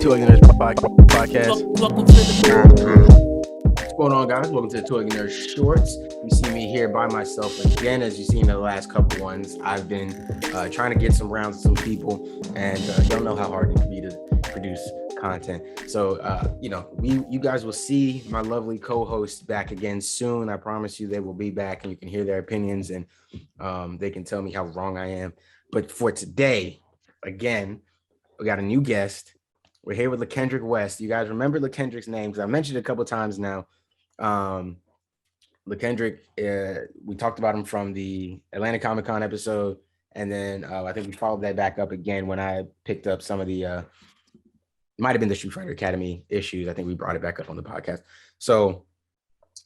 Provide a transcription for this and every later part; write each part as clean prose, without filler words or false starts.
Two Ignorant Podcast. Welcome to the What's going on, guys? Welcome to the Two Ignorant Shorts. You see me here by myself again. As you've seen in the last couple ones, I've been trying to get some rounds with some people, and y'all know how hard it can be to produce content. So, you guys will see my lovely co-hosts back again soon. I promise you they will be back, and you can hear their opinions, and they can tell me how wrong I am. But for today, again, we got a new guest. We're here with LaKendric West. You guys remember LaKendric's name because I mentioned it a couple of times now. LaKendric, we talked about him from the Atlanta Comic-Con episode, and then I think we followed that back up again when I picked up some of the might have been the Street Fighter Academy issues. I think we brought it back up on the podcast. So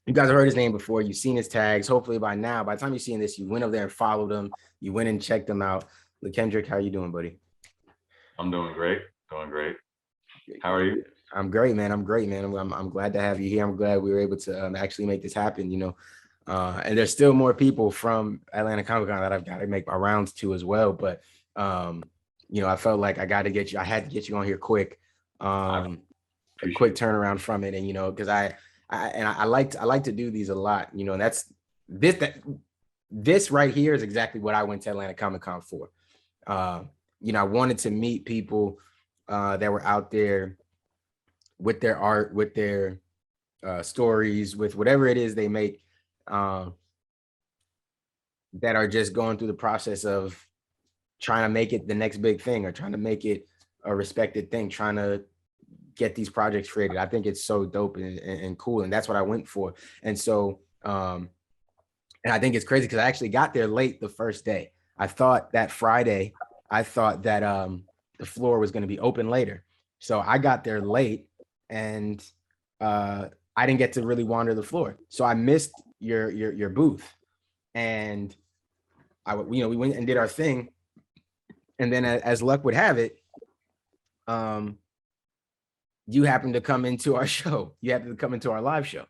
you guys have heard his name before. You've seen his tags. Hopefully by now, by the time you're seeing this, you went over there and followed him. You went and checked him out. LaKendric, how are you doing, buddy? I'm doing great. How are you? I'm great, man. I'm glad to have you here. I'm glad we were able to actually make this happen, and there's still more people from Atlanta Comic-Con that I've got to make my rounds to as well. But, I felt like I had to get you on here quick, a quick turnaround from it. And, because I like to do these a lot, and that's this right here is exactly what I went to Atlanta Comic-Con for. I wanted to meet people that were out there with their art, with their stories, with whatever it is they make, that are just going through the process of trying to make it the next big thing or trying to make it a respected thing, trying to get these projects created. I think it's so dope and cool. And that's what I went for. And so, and I think it's crazy because I actually got there late the first day. I thought that Friday, the floor was going to be open later. So I got there late and I didn't get to really wander the floor. So I missed your booth, and we went and did our thing. And then as luck would have it, you happened to come into our show. You happened to come into our live show.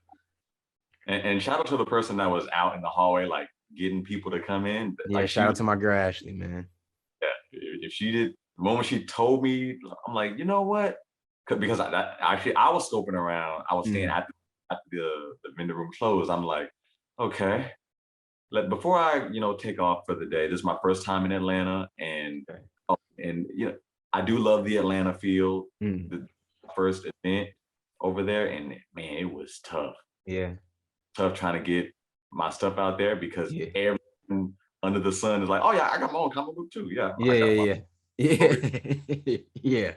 And shout out to the person that was out in the hhallway, like getting people to come in. Yeah, shout out to my girl, Ashley, man. Yeah, if she did, the moment she told me, I'm like, you know what? Because I was scoping around. I was staying at the vendor room closed. I'm like, okay. Before I, take off for the day, this is my first time in Atlanta, and I do love the Atlanta feel. The first event over there, and man, it was tough. Yeah, tough trying to get my stuff out there because everyone under the sun is like, oh yeah, I got my own comic book too. Yeah. Yeah.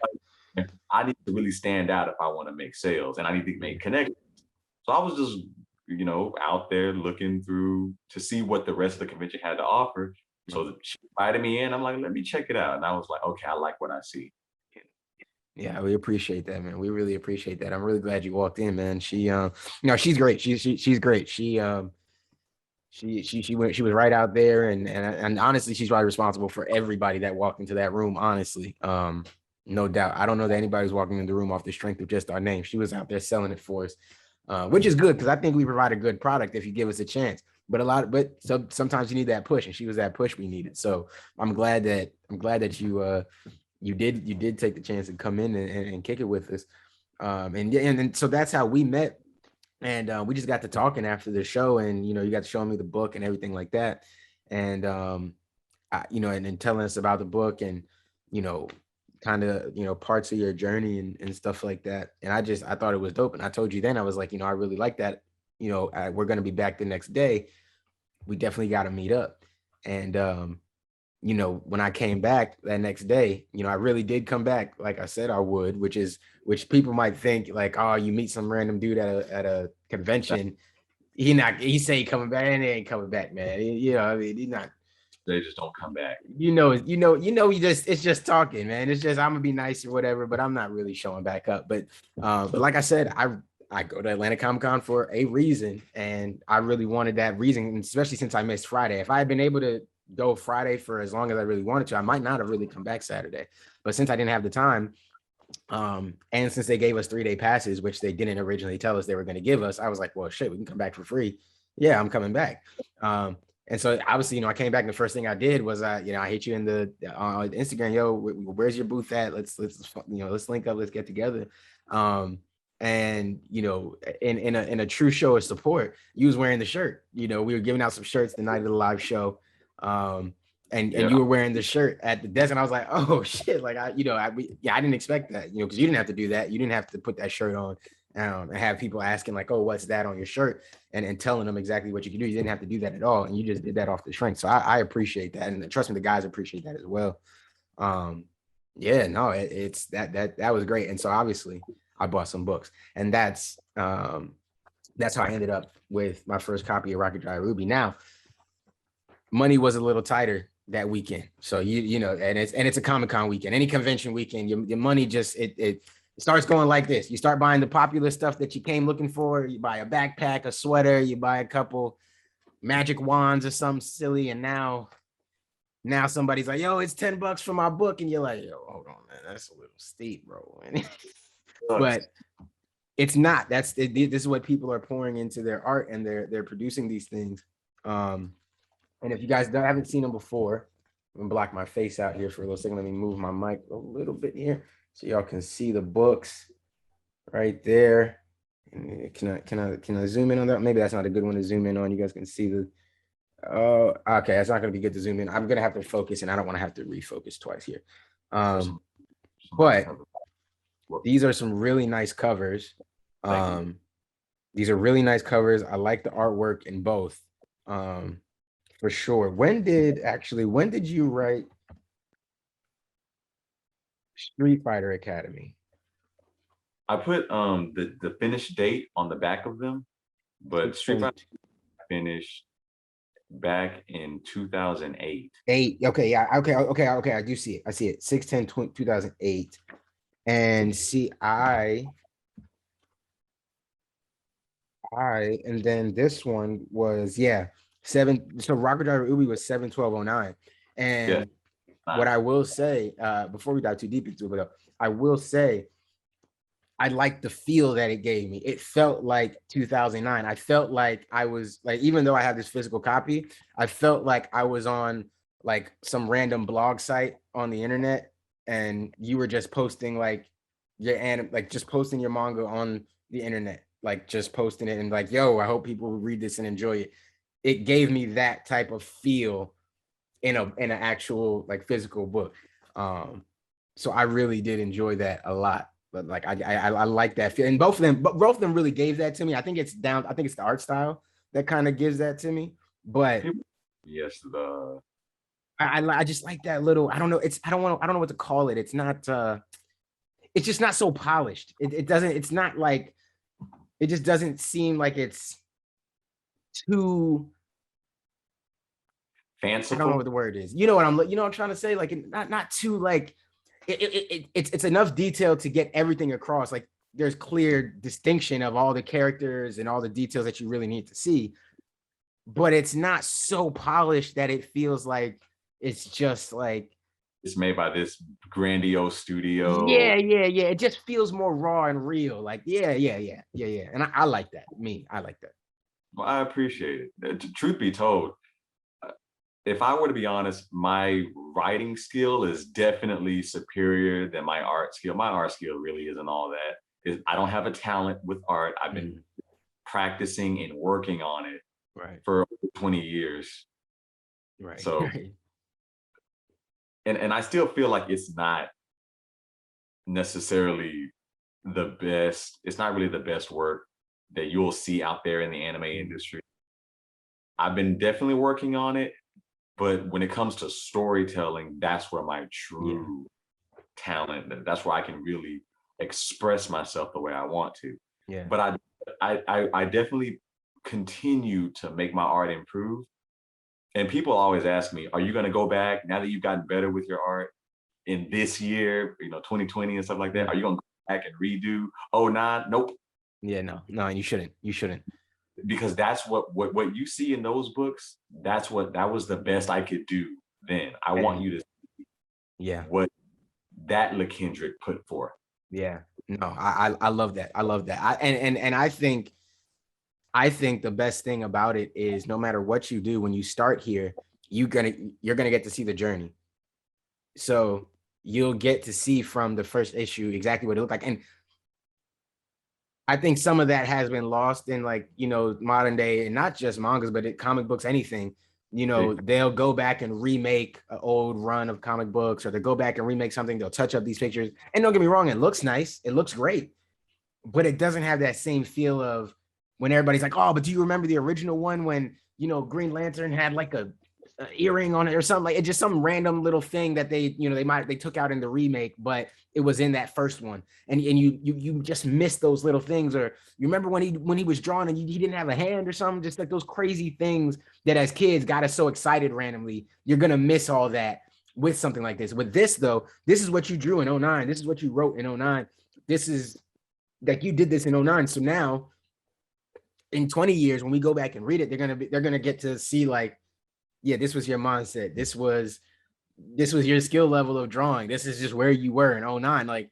I need to really stand out if I want to make sales, and I need to make connections. So I was just, out there looking through to see what the rest of the convention had to offer. So she invited me in. I'm like, let me check it out. And I was like, okay, I like what I see. Yeah, we appreciate that, man. We really appreciate that. I'm really glad you walked in, man. She, she's great. She's great. She was right out there, and honestly, she's probably responsible for everybody that walked into that room. Honestly, no doubt. I don't know that anybody's walking in the room off the strength of just our name. She was out there selling it for us, which is good because I think we provide a good product if you give us a chance. But sometimes you need that push, and she was that push we needed. So I'm glad that you did take the chance to come in and kick it with us, and so that's how we met. And we just got to talking after the show, and you got to show me the book and everything like that, and and then telling us about the book and kind of parts of your journey and stuff like that. And I thought it was dope, and I told you then, I was like, I really like that. We're gonna be back the next day. We definitely got to meet up. And when I came back that next day, I really did come back like I said I would, which people might think like, oh, you meet some random dude at a convention, he say he coming back, and he ain't coming back, man. He's not. They just don't come back. It's just talking, man. It's just I'm gonna be nice or whatever, but I'm not really showing back up. But like I said, I go to Atlanta Comic-Con for a reason, and I really wanted that reason, especially since I missed Friday. If I had been able to go Friday for as long as I really wanted to, I might not have really come back Saturday. But since I didn't have the time, and since they gave us 3-day passes, which they didn't originally tell us they were going to give us, I was like, well, shit, we can come back for free. Yeah, I'm coming back. And so obviously, I came back and the first thing I did was I hit you in the Instagram, yo, where's your booth at? Let's let's link up, let's get together. And in a true show of support, you was wearing the shirt. We were giving out some shirts the night of the live show. And you were wearing the shirt at the desk, and I was like, oh shit, like I didn't expect that, because you didn't have to do that. You didn't have to put that shirt on and have people asking like, oh, what's that on your shirt? And telling them exactly what you can do. You didn't have to do that at all. And you just did that off the strength. So I appreciate that. And trust me, the guys appreciate that as well. It's that was great. And so obviously I bought some books, and that's how I ended up with my first copy of Rocket Driveryu. Now, money was a little tighter that weekend. So and it's a Comic-Con weekend, any convention weekend, your money just it starts going like this. You start buying the popular stuff that you came looking for. You buy a backpack, a sweater, you buy a couple magic wands or something silly, and now somebody's like, yo, it's $10 for my book, and you're like, yo, hold on, man, that's a little steep, bro. But it's not. This is what people are pouring into their art, and they're producing these things. And if you guys haven't seen them before, I'm gonna block my face out here for a little second. Let me move my mic a little bit here so y'all can see the books right there. Can I zoom in on that? Maybe that's not a good one to zoom in on. You guys can see the. Oh, okay. That's not gonna be good to zoom in. I'm gonna have to focus, and I don't want to have to refocus twice here. But these are some really nice covers. These are really nice covers. I like the artwork in both. For sure. When did you write Street Fighter Academy? I put the finished date on the back of them, but Street Fighter finished back in 2008. Okay, yeah, okay. I do see it. I see it. 6/10/2008. And see, and then this one was 7. So Rocket Driveryu was 7/12/09. And what I will say, before we dive too deep into it, but I will say I like the feel that it gave me. It felt like 2009. I felt like I was like, even though I have this physical copy, I felt like I was on like some random blog site on the internet, and you were just posting like just posting your manga on the internet, like just posting it and like, yo, I hope people read this and enjoy it. It gave me that type of feel in an actual like physical book. So I really did enjoy that a lot. But like I like that feel, and both of them really gave that to me. I think it's the art style that kind of gives that to me. But yes, I just like that little. I don't know. I don't know what to call it. It's not. It's just not so polished. It doesn't. It's not like. It just doesn't seem like it's too fanciful. I don't know what the word is. You know what I'm trying to say? Like not too like. It's enough detail to get everything across. Like there's clear distinction of all the characters and all the details that you really need to see, but it's not so polished that it feels like it's just like it's made by this grandiose studio. Yeah. It just feels more raw and real. Like yeah. And I like that. I like that. Well, I appreciate it. Truth be told, if I were to be honest, my writing skill is definitely superior than my art skill. My art skill really isn't all that. I don't have a talent with art. I've been practicing and working on it for over 20 years. Right. So, and I still feel like it's not necessarily the best. It's not really the best work that you'll see out there in the anime industry. I've been definitely working on it. But when it comes to storytelling, that's where my true talent, that's where I can really express myself the way I want to. Yeah. But I definitely continue to make my art improve. And people always ask me, are you going to go back now that you've gotten better with your art in this year, 2020 and stuff like that? Are you going to go back and redo? Oh, nah, nope. Yeah, no, you shouldn't. Because that's what you see in those books. That was the best I could do then. I want you to see what that LaKendric put forth. Yeah, no, I love that. And I think I think the best thing about it is no matter what you do, when you start here, you're gonna get to see the journey. So you'll get to see from the first issue exactly what it looked like. And I think some of that has been lost in, like, you know, modern day, and not just mangas, but comic books, anything. You know, they'll go back and remake an old run of comic books, or they go back and remake something. They'll touch up these pictures. And don't get me wrong, it looks nice. It looks great. But it doesn't have that same feel of when everybody's like, oh, but do you remember the original one when, you know, Green Lantern had like a earring on it or something? Like, it's just some random little thing that they, you know, they took out in the remake, but it was in that first one. And you just miss those little things. Or you remember when he was drawn and he didn't have a hand or something, just like those crazy things that as kids got us so excited randomly. You're gonna miss all that with something like this. With this though, this is what you drew in 09. This is what you wrote in 09. This is like, you did this in 09. So now in 20 years, when we go back and read it, they're gonna get to see, like, yeah, this was your mindset. This was your skill level of drawing. This is just where you were in 09. Like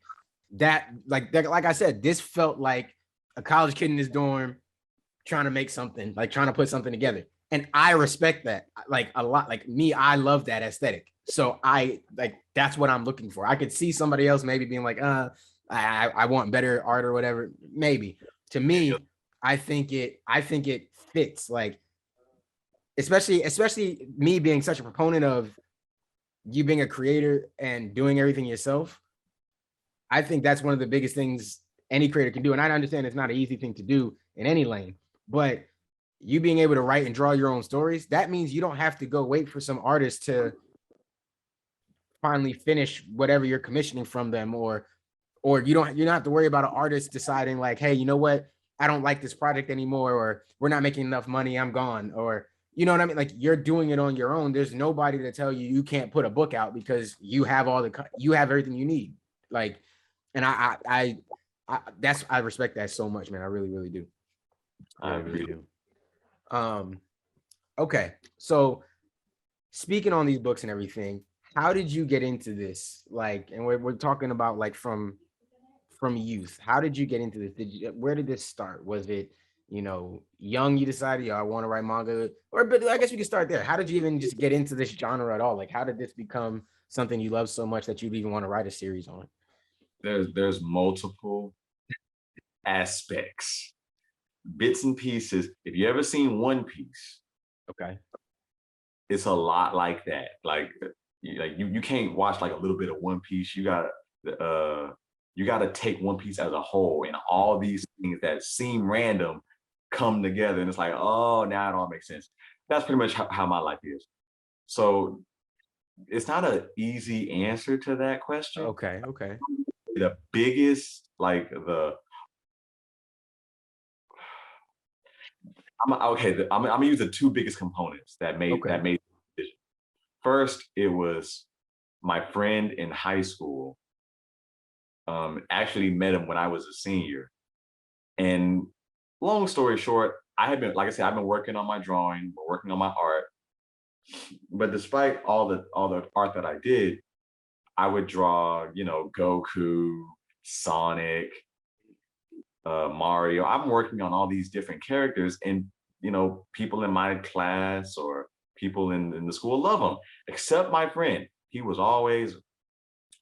I said, this felt like a college kid in his dorm trying to make something, like trying to put something together. And I respect that, like, a lot. Like me, I love that aesthetic. So that's what I'm looking for. I could see somebody else maybe being like, I want better art or whatever. Maybe. To me, I think it fits, like, especially me being such a proponent of you being a creator and doing everything yourself. I think that's one of the biggest things any creator can do. And I understand it's not an easy thing to do in any lane, but you being able to write and draw your own stories, that means you don't have to go wait for some artist to finally finish whatever you're commissioning from them, or you don't have to worry about an artist deciding like, hey, you know what, I don't like this project anymore, or we're not making enough money, I'm gone, or you know what I mean? Like, you're doing it on your own. There's nobody to tell you you can't put a book out because you have you have everything you need. Like, and I respect that so much, man. I really, really do. I really do. Okay. So speaking on these books and everything, how did you get into this? Like, and we're talking about like from youth. How did you get into this? Where did this start? Was it, you know, young, you decided, I want to write manga? Or, but I guess we could start there. How did you even just get into this genre at all? Like, how did this become something you love so much that you'd even want to write a series on? There's multiple aspects, bits and pieces. If you ever seen One Piece, okay, it's a lot like that. Like you can't watch like a little bit of One Piece. You gotta take One Piece as a whole, and all these things that seem random come together, and it's like, oh, now it all makes sense. That's pretty much how my life is. So it's not an easy answer to that question. Okay. The biggest, I'm gonna use the two biggest components that made that decision. First, it was my friend in high school. Actually met him when I was a senior. And long story short, I've been working on my drawing, working on my art. But despite all the art that I did, I would draw, you know, Goku, Sonic, Mario. I'm working on all these different characters, and you know, people in my class or people in the school love them, except my friend. He was always,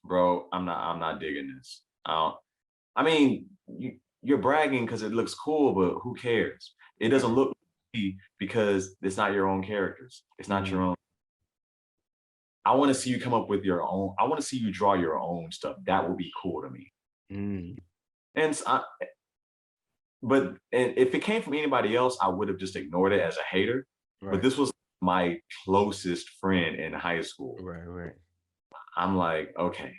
bro, I'm not digging this. I mean, you're bragging because it looks cool, but who cares? It doesn't look because it's not your own characters. It's not your own. I want to see you come up with your own. I want to see you draw your own stuff. That would be cool to me. And but if it came from anybody else, I would have just ignored it as a hater. Right. But this was my closest friend in high school. Right. I'm like, okay,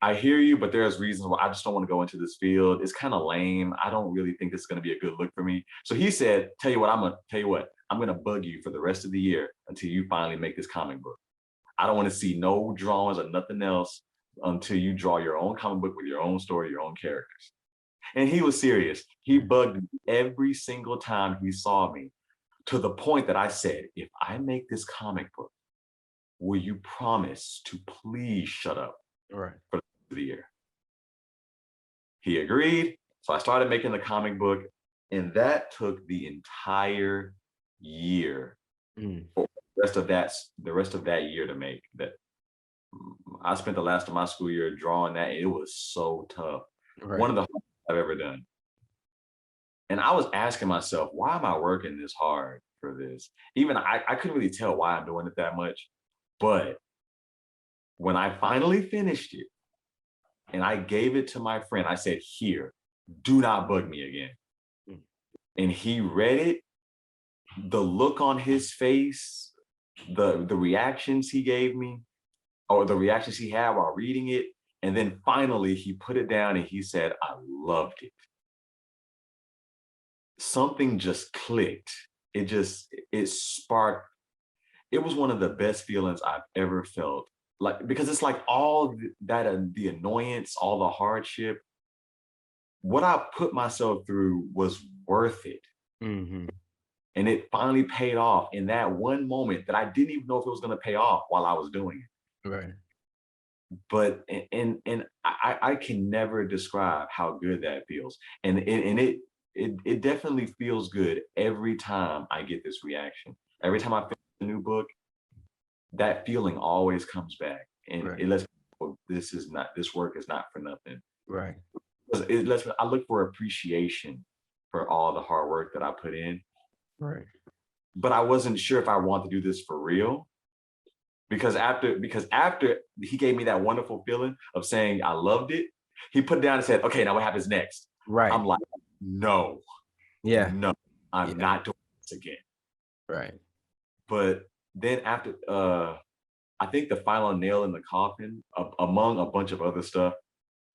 I hear you, but there's reasons why I just don't want to go into this field. It's kind of lame. I don't really think this is going to be a good look for me. So he said, I'm going to bug you for the rest of the year until you finally make this comic book. I don't want to see no drawings or nothing else until you draw your own comic book with your own story, your own characters. And he was serious. He bugged me every single time he saw me, to the point that I said, if I make this comic book, will you promise to please shut up for the year? He agreed. So I started making the comic book, And that took the entire year, for the rest of that year to make that. I spent the last of my school year drawing that. It was so tough. Right. One of the hardest I've ever done. And I was asking myself, why am I working this hard for this? Even I couldn't really tell why I'm doing it that much. But when I finally finished it and I gave it to my friend, I said, here, do not bug me again. And he read it, the look on his face, the reactions he gave me, or the reactions he had while reading it. And then finally he put it down and he said, I loved it. Something just clicked. It sparked. It was one of the best feelings I've ever felt. Like, because it's like all that, the annoyance, all the hardship, what I put myself through was worth it. Mm-hmm. And it finally paid off in that one moment that I didn't even know if it was going to pay off while I was doing it. Right. But I can never describe how good that feels. And it definitely feels good every time I get this reaction. Every time I finish a new book, that feeling always comes back. And Right. it lets me know this work is not for nothing. Right. It lets me, I look for appreciation for all the hard work that I put in. Right. But I wasn't sure if I wanted to do this for real. Because after he gave me that wonderful feeling of saying I loved it, he put it down and said, okay, now what happens next? Right. I'm like, no, Yeah. no, I'm not doing this again. Right. But then after, I think the final nail in the coffin, among a bunch of other stuff,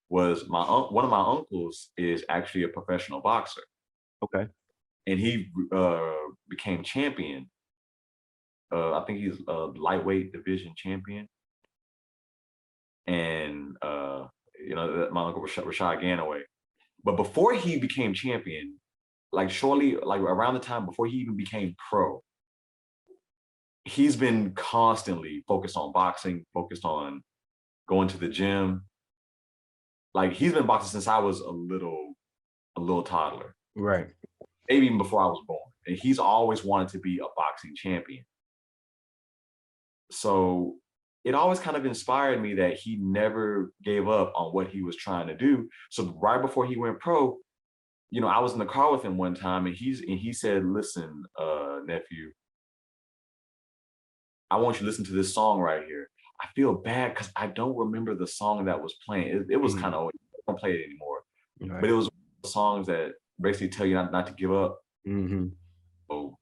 was one of my uncles is actually a professional boxer. Okay. And he became champion. I think he's a lightweight division champion. And my uncle Rashad Ganaway. But before he became champion, like shortly, like around the time before he even became pro, he's been constantly focused on boxing, focused on going to the gym. Like he's been boxing since I was a little toddler. Right. Maybe even before I was born. And he's always wanted to be a boxing champion. So it always kind of inspired me that he never gave up on what he was trying to do. So right before he went pro, I was in the car with him one time and he said, listen, nephew, I want you to listen to this song right here. I feel bad because I don't remember the song that was playing. It was kind of, I don't play it anymore. Right. But it was songs that basically tell you not to give up. Mm-hmm. So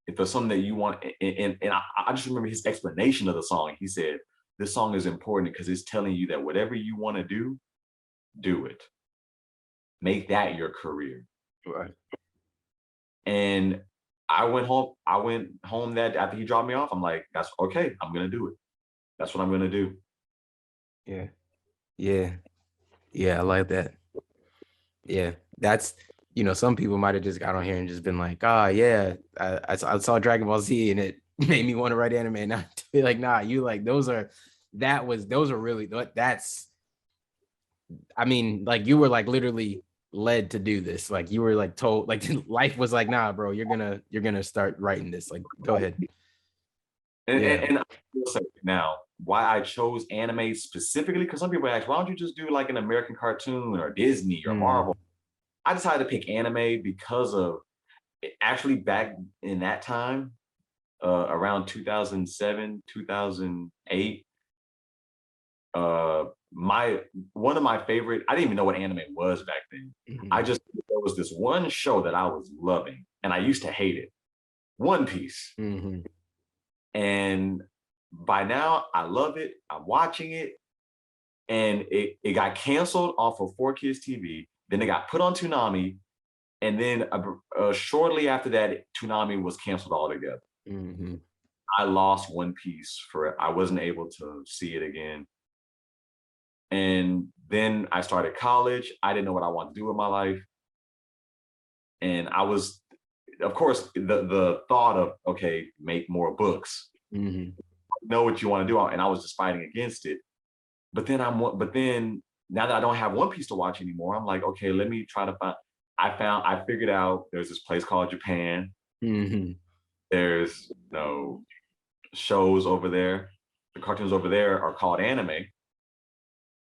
if there's something that you want, and I just remember his explanation of the song. He said, this song is important because it's telling you that whatever you want to do it. Make that your career. Right. And I went home that after he dropped me off, I'm like, that's okay. I'm going to do it. That's what I'm going to do. Yeah. Yeah. Yeah. I like that. Yeah. That's, some people might have just got on here and just been like, oh yeah, I saw Dragon Ball Z and it made me want to write anime. And I feel like, nah, you like, those are really, that's, I mean, like you were like literally led to do this. Like you were like told, like life was like, nah, bro, you're gonna start writing this. Like, go ahead. And I will say now why I chose anime specifically, because some people ask, why don't you just do like an American cartoon or Disney or Marvel? I decided to pick anime because of actually back in that time, around 2007, 2008, one of my favorite, I didn't even know what anime was back then. I just, there was this one show that I was loving and I used to hate it, One Piece. And by now I love it, I'm watching it, and it got canceled off of 4Kids TV, then it got put on Toonami, and then shortly after that, Toonami was canceled altogether. I lost One Piece I wasn't able to see it again. And then I started college. I didn't know what I wanted to do with my life. And I was, of course, the thought of, okay, make more books. Know what you want to do. And I was just fighting against it. But then now that I don't have One Piece to watch anymore, I'm like, okay, let me try to find, I figured out there's this place called Japan. Mm-hmm. There's shows over there. The cartoons over there are called anime.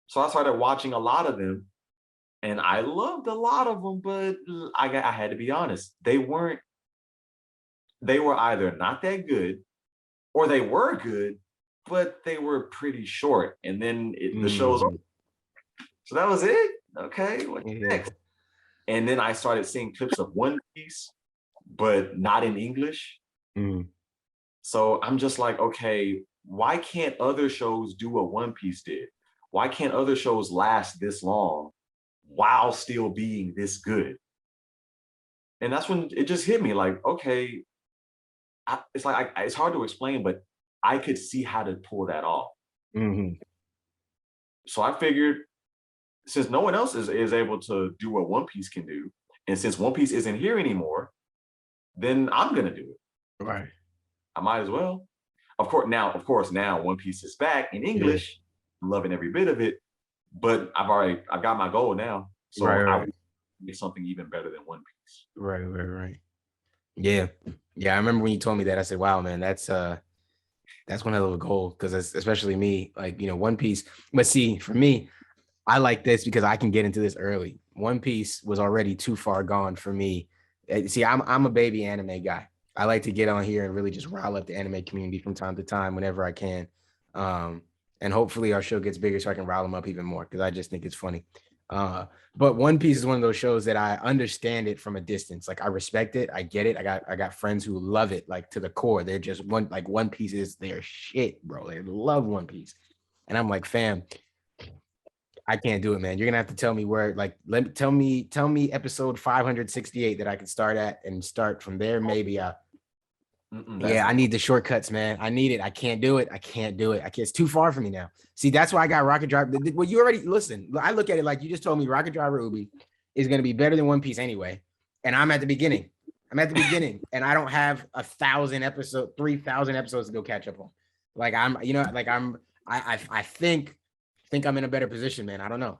So I started watching a lot of them, and I loved a lot of them, but I had to be honest. They were either not that good or they were good, but they were pretty short. And then the show's over. So that was it. Okay, what's next? And then I started seeing clips of One Piece, but not in English. So I'm just like, okay, why can't other shows do what One Piece did? Why can't other shows last this long while still being this good? And that's when it just hit me like, okay, it's like it's hard to explain, but I could see how to pull that off. So I figured, since no one else is able to do what One Piece can do, and since One Piece isn't here anymore, then I'm gonna do it. Right. I might as well. Of course, now One Piece is back in English. I'm loving every bit of it, but I've got my goal now. So I will make something even better than One Piece. Right. Yeah. I remember when you told me that, I said, wow, man, that's one hell of a goal. Because especially me, like, One Piece. But see, for me, I like this because I can get into this early. One Piece was already too far gone for me. See, I'm a baby anime guy. I like to get on here and really just rile up the anime community from time to time whenever I can. And hopefully our show gets bigger so I can rile them up even more, because I just think it's funny. But One Piece is one of those shows that I understand it from a distance. Like, I respect it. I get it. I got friends who love it, like, to the core. They're just One Piece is their shit, bro. They love One Piece. And I'm like, fam, I can't do it, man. You're gonna have to tell me where, like, tell me episode 568 that I can start at and start from there. Maybe I need the shortcuts, man. I need it. I can't do it. It's too far for me now. See, that's why I got Rocket Driver. Well, you already listen. I look at it like you just told me Rocket Driver Yubi is gonna be better than One Piece anyway. And I'm at the beginning. and I don't have 3,000 episodes to go catch up on. Like, I think I'm in a better position, man. I don't know.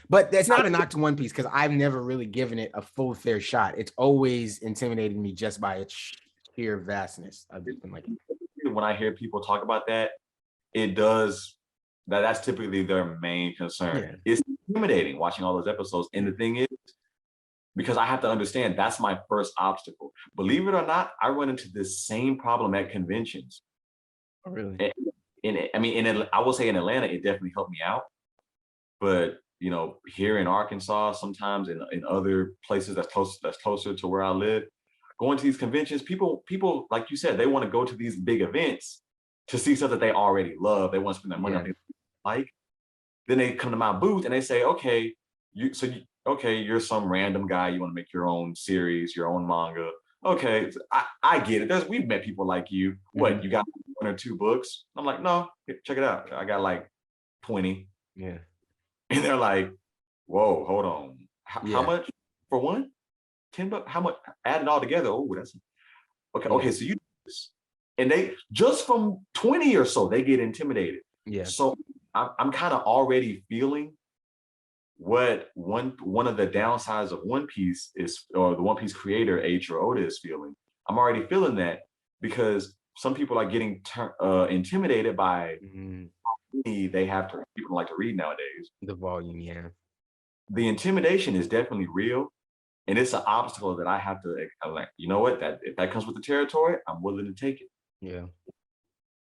But that's not a knock to One Piece, because I've never really given it a full fair shot. It's always intimidated me just by its sheer vastness. I've just been like, when I hear people talk about that, it does that's typically their main concern. Yeah. It's intimidating watching all those episodes. And the thing is, because I have to understand, that's my first obstacle. Believe it or not, I run into this same problem at conventions. Oh, really? I will say in Atlanta, it definitely helped me out. But here in Arkansas, sometimes in other places that's closer to where I live, going to these conventions, people like you said, they want to go to these big events to see stuff that they already love. They want to spend their money on things they like. Then they come to my booth and they say, okay, you're some random guy. You want to make your own series, your own manga. Okay, I get it. We've met people like you. What, you got 1 or 2 books? I'm like, no, check it out. I got like 20. Yeah. And they're like, whoa, hold on. How much for one? $10? How much? Add it all together. Oh, that's okay. Okay, so you do this. And they just from 20 or so, they get intimidated. Yeah. So I'm kind of already feeling what one of the downsides of One Piece is, or the One Piece creator, Eiichiro Oda, is feeling. I'm already feeling that, because some people are getting intimidated by they have to, people like to read nowadays. The volume, yeah. The intimidation is definitely real, and it's an obstacle that I have to, like, you know what, that if that comes with the territory, I'm willing to take it.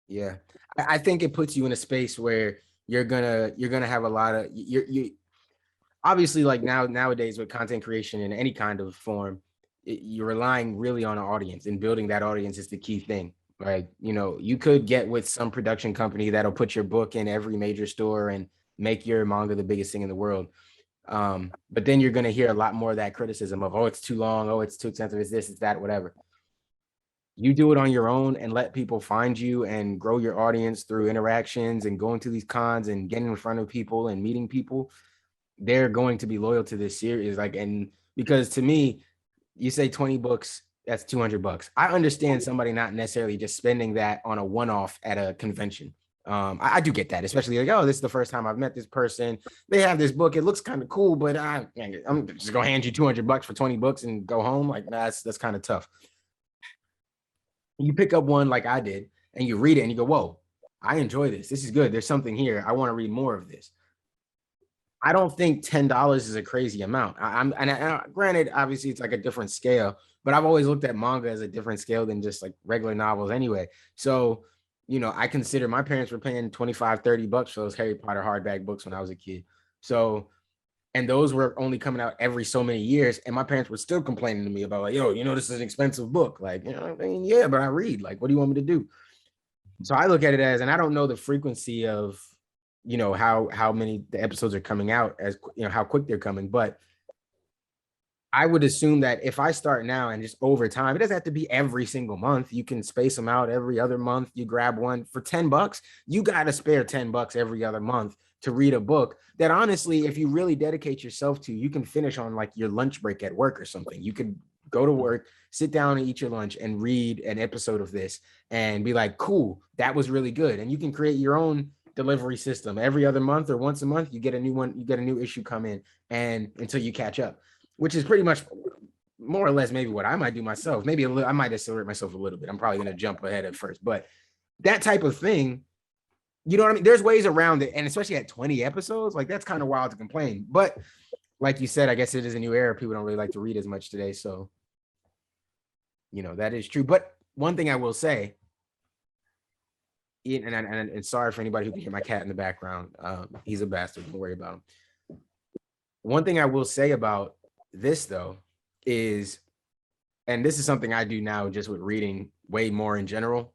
Yeah. I think it puts you in a space where you're gonna have a lot of you obviously, like, nowadays with content creation in any kind of form, you're relying really on an audience, and building that audience is the key thing. Right. You could get with some production company that'll put your book in every major store and make your manga the biggest thing in the world. But then you're going to hear a lot more of that criticism of, oh, it's too long. Oh, it's too expensive. It's this, it's that, whatever. You do it on your own and let people find you and grow your audience through interactions and going to these cons and getting in front of people and meeting people. They're going to be loyal to this series. And because to me, you say 20 books, that's $200. I understand somebody not necessarily just spending that on a one-off at a convention. I do get that, especially like, oh, this is the first time I've met this person. They have this book. It looks kind of cool, but I'm just gonna hand you $200 for 20 books and go home. Like that's kind of tough. You pick up one like I did and you read it and you go, whoa, I enjoy this. This is good. There's something here. I want to read more of this. I don't think $10 is a crazy amount. Granted, obviously it's like a different scale, but I've always looked at manga as a different scale than just like regular novels anyway. So, I consider my parents were paying 25, $30 for those Harry Potter hardback books when I was a kid. So, and those were only coming out every so many years. And my parents were still complaining to me about like, yo, this is an expensive book. Like, I mean, yeah, but I read. Like, what do you want me to do? So I look at it as, and I don't know the frequency of, how many the episodes are coming out, as how quick they're coming, but I would assume that if I start now and just over time, it doesn't have to be every single month. You can space them out every other month. You grab one for $10. You got to spare $10 every other month to read a book that honestly, if you really dedicate yourself to, you can finish on like your lunch break at work or something. You could go to work, sit down and eat your lunch and read an episode of this and be like, cool, that was really good. And you can create your own delivery system every other month or once a month. You get a new one, you get a new issue come in, and until you catch up, which is pretty much more or less maybe what I might do myself. Maybe I might accelerate myself a little bit. I'm probably going to jump ahead at first, but that type of thing, you know what I mean? There's ways around it. And especially at 20 episodes, like that's kind of wild to complain. But like you said, I guess it is a new era. People don't really like to read as much today. So, that is true. But one thing I will say, and sorry for anybody who can hear my cat in the background. He's a bastard. Don't worry about him. One thing I will say about this though is, and this is something I do now just with reading way more in general.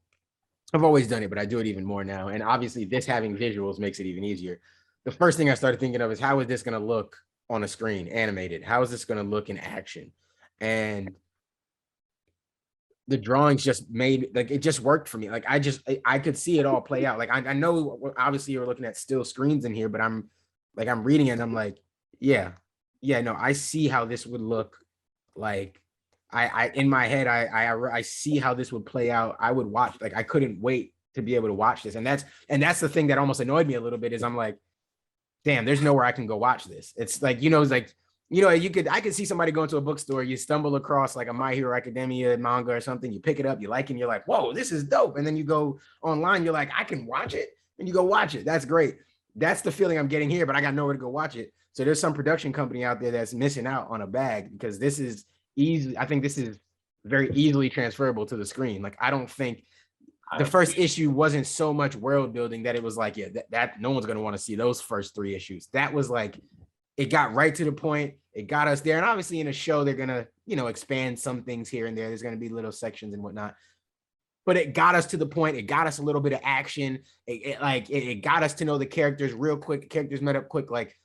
I've always done it, but I do it even more now. And obviously this having visuals makes it even easier. The first thing I started thinking of is, how is this going to look on a screen animated? How is this going to look in action? And the drawings just made, like, it just worked for me. Like I could see it all play out. Like I know obviously you're looking at still screens in here, but I'm reading it and I'm like, yeah, no, I see how this would look. Like I in my head, I see how this would play out. I would watch, like I couldn't wait to be able to watch this. And that's the thing that almost annoyed me a little bit, is I'm like, damn, there's nowhere I can go watch this. It's like, it's like, I could see somebody going to a bookstore, you stumble across like a My Hero Academia manga or something, you pick it up, you like it, and you're like, whoa, this is dope. And then you go online, you're like, I can watch it, and you go watch it. That's great. That's the feeling I'm getting here, but I got nowhere to go watch it. So there's some production company out there that's missing out on a bag, because this is easy. I think this is very easily transferable to the screen. Like, I don't think the first issue wasn't so much world building that it was like, yeah, that no one's going to want to see those first 3 issues. That was like, it got right to the point. It got us there. And obviously in a show, they're going to, expand some things here and there. There's going to be little sections and whatnot. But it got us to the point. It got us a little bit of action. It got us to know the characters real quick. The characters met up quick. Like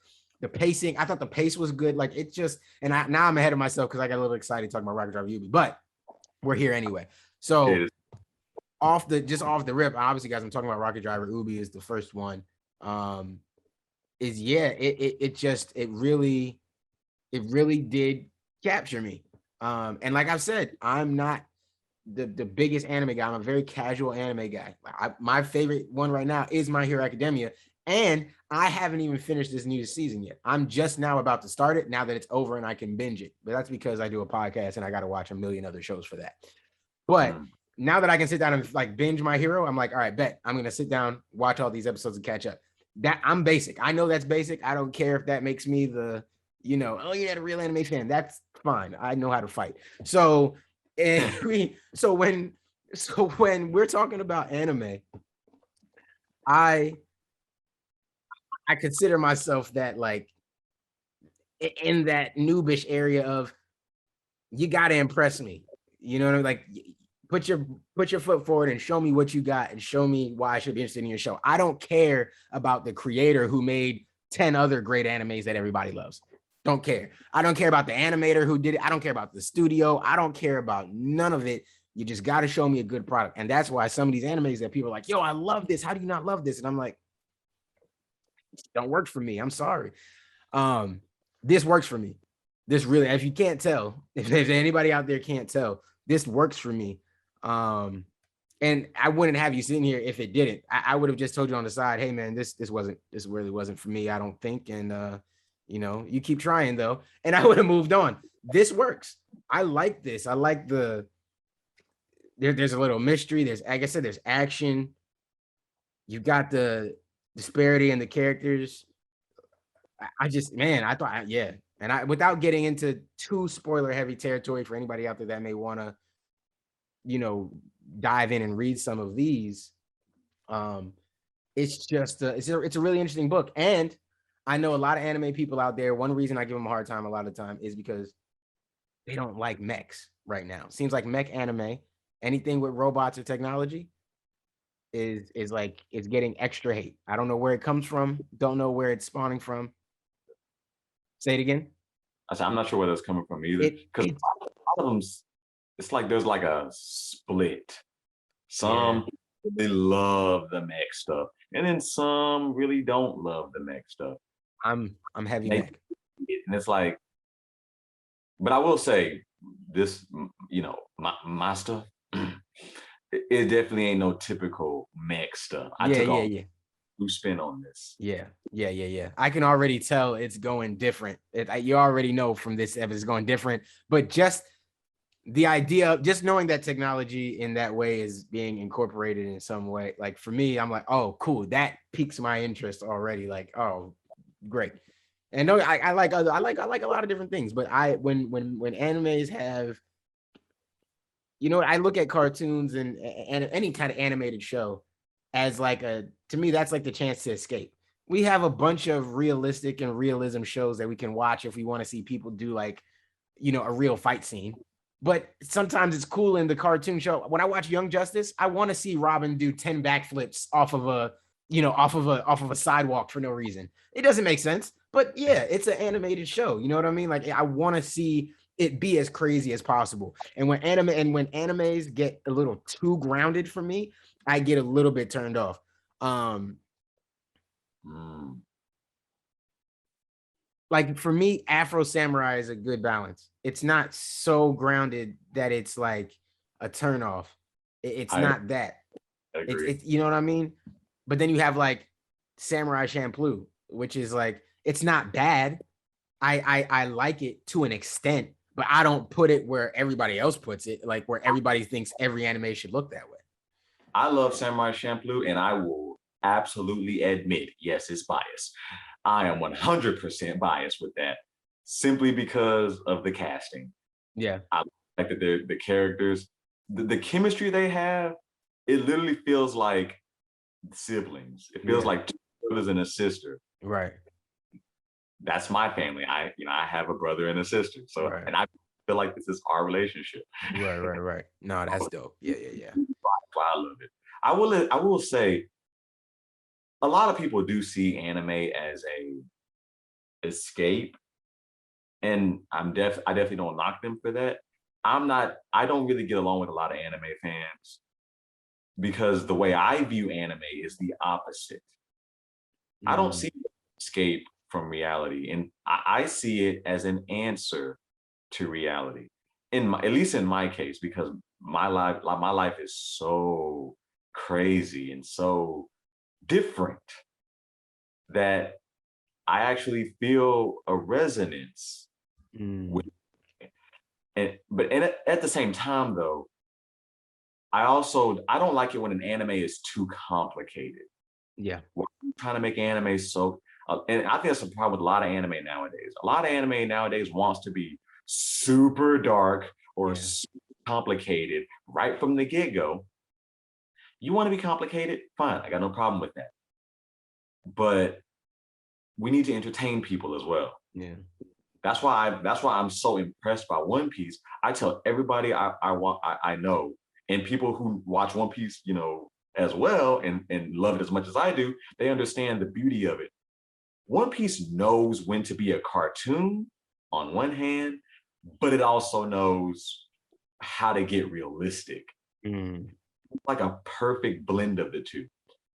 the pacing, I thought the pace was good. Like it just, now I'm ahead of myself because I got a little excited talking about Rocket Driveryu, but we're here anyway. So off the rip, obviously guys, I'm talking about Rocket Driver Ubi is the first one. It really did capture me. And like I've said, I'm not the biggest anime guy. I'm a very casual anime guy. My favorite one right now is My Hero Academia, and I haven't even finished this new season yet. I'm just now about to start it now that it's over and I can binge it. But that's because I do a podcast and I got to watch a million other shows for that. But now that I can sit down and like binge My Hero, I'm like, all right, bet I'm gonna sit down, watch all these episodes and catch up. That I'm basic. I know that's basic. I don't care if that makes me the, oh, you're not a real anime fan. That's fine. I know how to fight. So, when we're talking about anime, I consider myself that like in that noobish area of, you gotta impress me. You know what I mean? Like put your foot forward and show me what you got and show me why I should be interested in your show. I don't care about the creator who made 10 other great animes that everybody loves. Don't care. I don't care about the animator who did it. I don't care about the studio. I don't care about none of it. You just got to show me a good product. And that's why some of these animes that people are like, yo, I love this. How do you not love this? And I'm like, don't work for me. I'm sorry. This works for me. This really, if you can't tell, if anybody out there can't tell, this works for me. And I wouldn't have you sitting here if it didn't. I would have just told you on the side, hey man, this really wasn't for me, I don't think. And you know, you keep trying though. And I would have moved on. This works. I like this. I like there's a little mystery. There's, like I said, there's action. You got the disparity in the characters. I just, man, I thought, yeah. And without getting into too spoiler heavy territory for anybody out there that may want to, you know, dive in and read some of these. It's just it's a really interesting book. And I know a lot of anime people out there. One reason I give them a hard time a lot of the time is because they don't like mechs right now. Seems like mech anime, anything with robots or technology, is like, it's getting extra hate. I don't know where it comes from. Don't know where it's spawning from. Say it again. I said, I'm not sure where that's coming from either. Because a lot of them, it's like there's like a split. Some they love the mech stuff, and then some really don't love the mech stuff. I'm heavy mech. And it's like, but I will say this, you know, my stuff, it definitely ain't no typical mech stuff. I took a new spin on this. Yeah. I can already tell it's going different. You already know from this episode it's going different, but just the idea of just knowing that technology in that way is being incorporated in some way, like for me, I'm like, oh, cool. That piques my interest already. Like, oh, great. And no, I like a lot of different things, but when animes have, you know, I look at cartoons and any kind of animated show as like to me, that's like the chance to escape. We have a bunch of realistic and realism shows that we can watch if we want to see people do like, you know, a real fight scene. But sometimes it's cool in the cartoon show. When I watch Young Justice, I want to see Robin do 10 backflips off of a sidewalk for no reason. It doesn't make sense. But yeah, it's an animated show. You know what I mean? Like, I want to see it be as crazy as possible. And when animes get a little too grounded for me, I get a little bit turned off. Like for me, Afro Samurai is a good balance. It's not so grounded that it's like a turnoff. It's not that. It's you know what I mean? But then you have like Samurai Champloo, which is like, it's not bad. I like it to an extent, but I don't put it where everybody else puts it, like where everybody thinks every anime should look that way. I love Samurai Champloo, and I will absolutely admit, yes, it's biased. I am 100% biased with that, simply because of the casting. Yeah, I like that the characters, the chemistry they have, it literally feels like siblings. It feels like two brothers and a sister. Right. That's my family. I have a brother and a sister. So, and I feel like this is our relationship. Right. No, that's dope. Yeah. I love it. I will say, a lot of people do see anime as a escape, and I definitely don't knock them for that. I don't really get along with a lot of anime fans, because the way I view anime is the opposite. I don't see escape from reality, and I see it as an answer to reality. At least in my case, because my life is so crazy and so different that I actually feel a resonance with it. But at the same time, though, I don't like it when an anime is too complicated. Yeah. Why are you trying to make anime so and I think that's a problem with a lot of anime nowadays. A lot of anime nowadays wants to be super dark or super complicated right from the get-go. You want to be complicated? Fine, I got no problem with that. But we need to entertain people as well. Yeah. That's why I'm so impressed by One Piece. I tell everybody I know, and people who watch One Piece, you know, as well, and love it as much as I do, they understand the beauty of it. One Piece knows when to be a cartoon on one hand, but it also knows how to get realistic. Like a perfect blend of the two.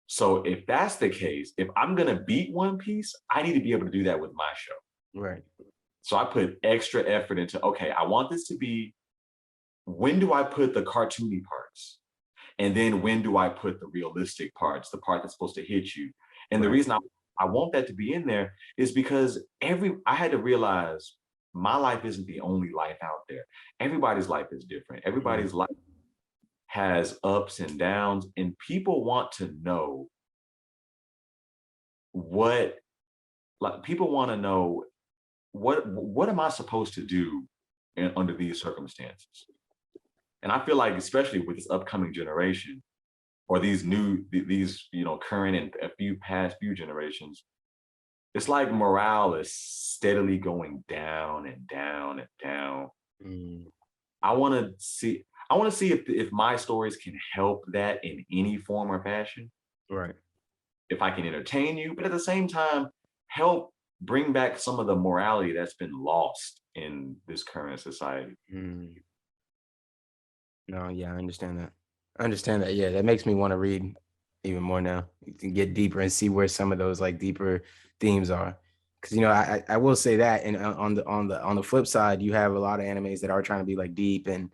So if that's the case, if I'm gonna beat One Piece, I need to be able to do that with my show. Right. So I put extra effort into, okay, I want this to be, when do I put the cartoony parts? And then when do I put the realistic parts, the part that's supposed to hit you? And the Right. reason I want that to be in there is because I had to realize my life isn't the only life out there. Everybody's life is different. Everybody's life has ups and downs, and people want to know what, like, people want to know what am I supposed to do under these circumstances? And I feel like, especially with this upcoming generation, or these current and past few generations, it's like morale is steadily going down and down and down. Mm, I want to see if my stories can help that in any form or fashion. right. If I can entertain you, but at the same time help bring back some of the morality that's been lost in this current society. Mm. No, yeah, I understand that. I understand that. Yeah, that makes me want to read even more now. You can get deeper and see where some of those like deeper themes are. Because I will say that, and on the flip side, you have a lot of animes that are trying to be like deep and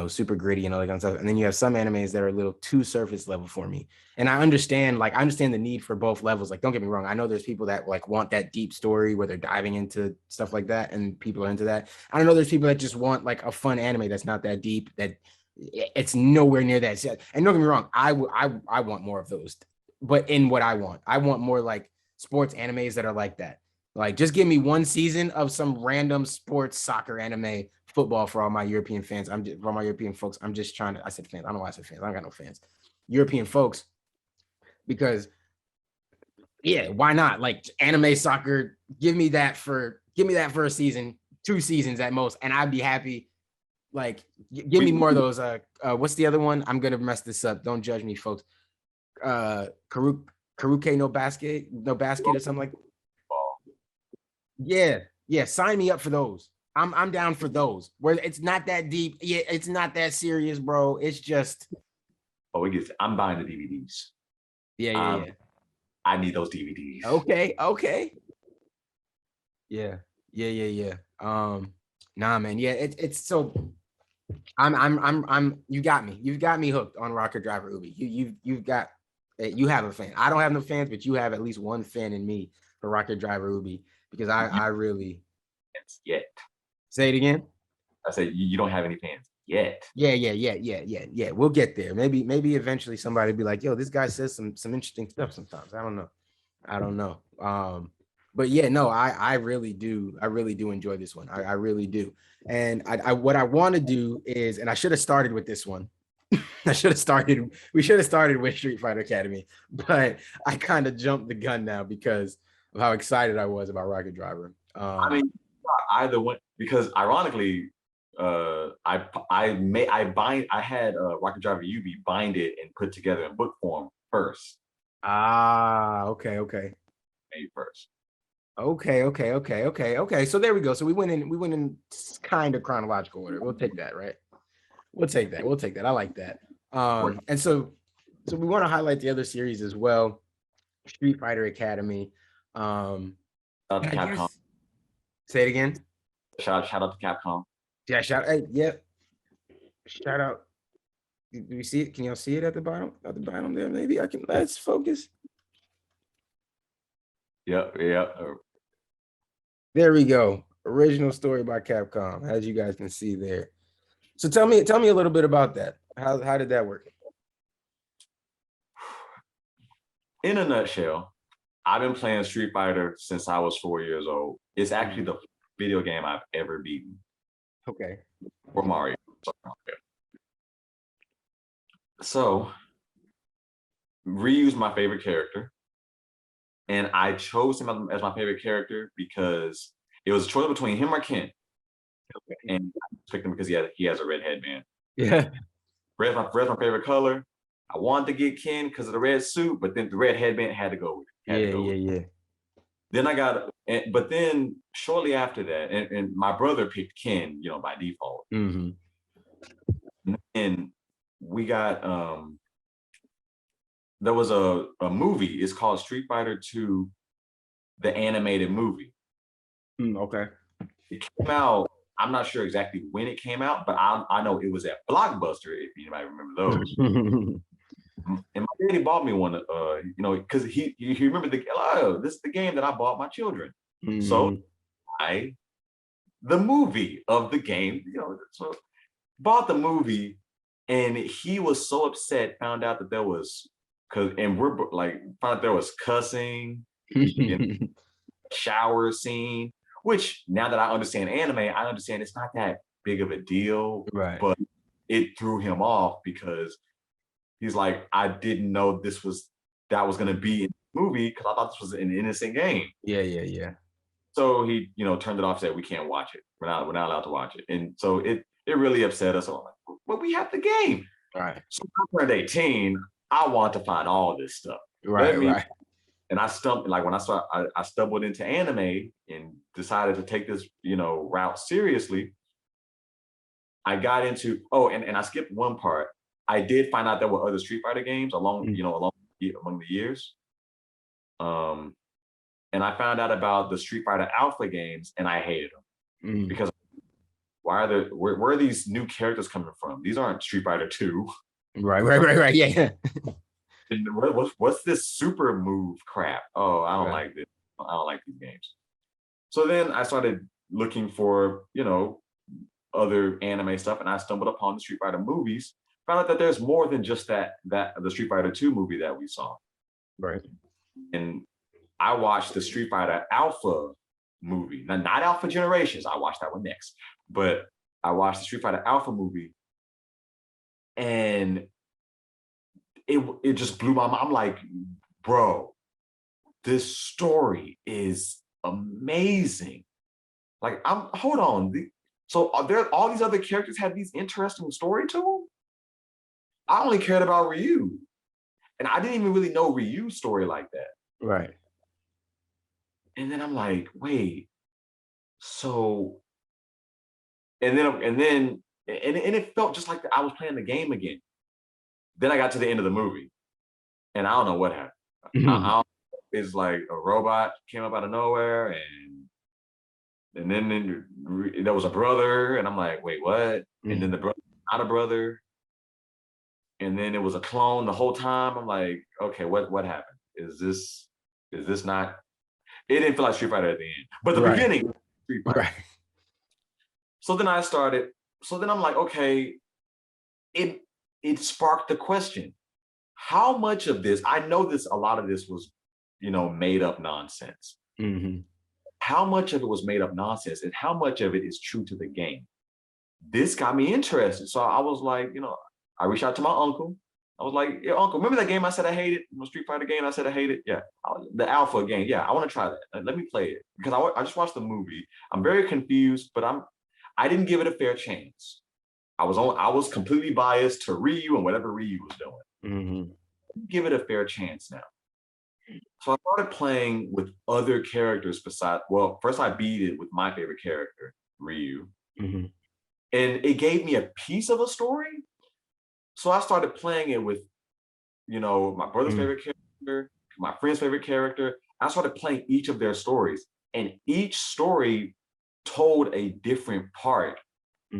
super gritty and all that kind of stuff. And then you have some animes that are a little too surface level for me. And I understand the need for both levels. Like, don't get me wrong. I know there's people that like want that deep story where they're diving into stuff like that, and people are into that. I don't know. There's people that just want like a fun anime that's not that deep, that it's nowhere near that. And don't get me wrong, I want more of those, but in what I want more like sports animes that are like that. Like, just give me one season of some random sports soccer anime, football, for all my European fans. For my European folks. I'm just trying to. I said fans. I don't know why I said fans. I don't got no fans. European folks, because yeah, why not? Like, anime soccer, give me that for a season, 2 seasons at most, and I'd be happy. Like, give me more of those. What's the other one? I'm gonna mess this up. Don't judge me, folks. Karuke no basket or something like. Yeah, yeah. Sign me up for those. I'm down for those. Where it's not that deep. Yeah, it's not that serious, bro. It's just. Oh, I'm buying the DVDs. Yeah. I need those DVDs. Okay. Yeah. Nah, man. Yeah, it's so. I'm. You got me. You've got me hooked on Rocket Driver Ubi. You've got. You have a fan. I don't have no fans, but you have at least one fan in me for Rocket Driver Ubi, because I really. Yet. Say it again. I said you don't have any fans yet. Yeah. We'll get there. Maybe eventually somebody will be like, yo, this guy says some interesting stuff sometimes. I don't know. But yeah, no, I really do. I really do enjoy this one. I really do. And what I want to do is, and I should have started with this one. We should have started with Street Fighter Academy, but I kind of jumped the gun now because of how excited I was about Rocket Driver. I mean, either one, because ironically, I had Rocket Driver Yubi bind it and put together in book form first. Okay. Made first. Okay. So there we go. So we went in kind of chronological order. We'll take that, right? We'll take that. I like that. And so we want to highlight the other series as well. Street Fighter Academy. Shout out to Capcom. Say it again. Shout out to Capcom. Yeah, shout out. Do you see it? Can y'all see it at the bottom? At the bottom there, maybe let's focus. Yep. There we go. Original story by Capcom, as you guys can see there. So tell me a little bit about that. How did that work? In a nutshell, I've been playing Street Fighter since I was 4 years old. It's actually the video game I've ever beaten. Okay. For Mario. So, Ryu's my favorite character. And I chose him as my favorite character because it was a choice between him or Ken. Okay. And I picked him because he has a red headband. Yeah. Red's my favorite color. I wanted to get Ken because of the red suit, but then the red headband had to go with it. Yeah. But then shortly after that, and my brother picked Ken, by default. Mm-hmm. And we got there was a movie. It's called Street Fighter 2, the animated movie. Okay. It came out, I'm not sure exactly when it came out, but I know it was at Blockbuster, if anybody remember those. And my daddy bought me one, you know, because he remembered this is the game that I bought my children. So the movie of the game, you know, so bought the movie, and he was so upset, found out that there was, we're like, found out there was cussing, you know, shower scene, which now that I understand anime, I understand it's not that big of a deal, Right. but it threw him off because he's like, I didn't know that was going to be in the movie because I thought this was an innocent game. Yeah. So he, you know, turned it off, said we can't watch it. We're not allowed to watch it. And so it really upset us. So like, but we have the game. Right. So I turned 18. I want to find all this stuff. Right. And I stumbled into anime and decided to take this, you know, route seriously. I got into, and I skipped one part. I did find out there were other Street Fighter games among the years. And I found out about the Street Fighter Alpha games, and I hated them because where are these new characters coming from? These aren't Street Fighter 2. Right. Yeah. And what's this super move crap? Oh, I don't like this. I don't like these games. So then I started looking for, you know, other anime stuff, and I stumbled upon the Street Fighter movies. Found out that there's more than just the Street Fighter 2 movie that we saw. Right. And I watched the Street Fighter Alpha movie. Now, not Alpha Generations. I watched that one next. But I watched the Street Fighter Alpha movie, and it just blew my mind. I'm like, bro, this story is amazing. Like, hold on. So are there all these other characters have these interesting story to them? I only cared about Ryu. And I didn't even really know Ryu's story like that. Right. And then I'm like, wait, so, and it felt just like I was playing the game again. Then I got to the end of the movie, and I don't know what happened. It's like a robot came up out of nowhere, and then there was a brother, and I'm like, wait, what? And then the brother, not a brother, and then it was a clone the whole time. I'm like, okay, what happened? Is this not? It didn't feel like Street Fighter at the end, but the beginning, Street Fighter. Right. So then I'm like, okay, it sparked the question. How much of this, I know a lot of this was, you know, made up nonsense. How much of it was made up nonsense and how much of it is true to the game? This got me interested. So I was like, you know, I reached out to my uncle. I was like, yeah, uncle, remember that game I said I hated? The Street Fighter game I said I hated? Yeah, the Alpha game. Yeah, I want to try that. Let me play it. Because I just watched the movie. I'm very confused, but I didn't give it a fair chance. I was completely biased to Ryu and whatever Ryu was doing. Give it a fair chance now. So I started playing with other characters besides, well, first I beat it with my favorite character, Ryu. And it gave me a piece of a story. So I started playing it with, you know, my brother's favorite character, my friend's favorite character. I started playing each of their stories, and each story told a different part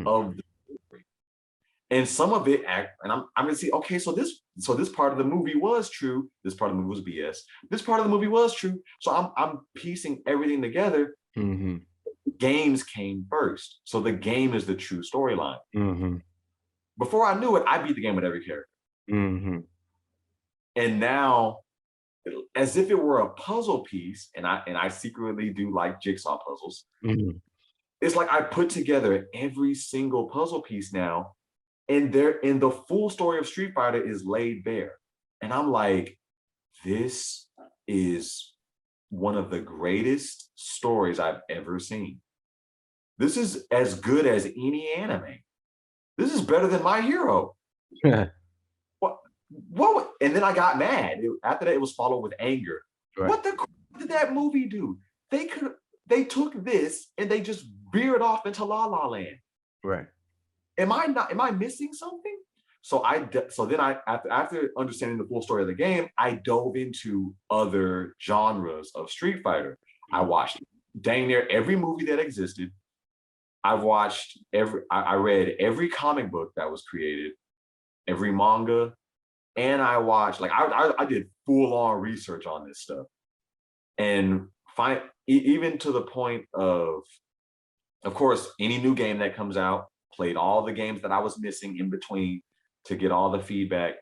of the story. And some of it, and I'm gonna see, okay, so this part of the movie was true. This part of the movie was BS. This part of the movie was true. So I'm piecing everything together. Games came first. So the game is the true storyline. Before I knew it, I beat the game with every character. And now, as if it were a puzzle piece, and I secretly do like jigsaw puzzles, it's like I put together every single puzzle piece now, and the full story of Street Fighter is laid bare. And I'm like, this is one of the greatest stories I've ever seen. This is as good as any anime. This is better than My Hero. What? And then I got mad. After that, it was followed with anger. What the crap did that movie do? They took this and they just veered off into La La Land. Right. Am I missing something? So then after understanding the full story of the game, I dove into other genres of Street Fighter. I watched dang near every movie that existed. I've watched I read every comic book that was created, every manga, and I watched, like, I did full on research on this stuff, and even to the point of course, any new game that comes out, played all the games that I was missing in between to get all the feedback.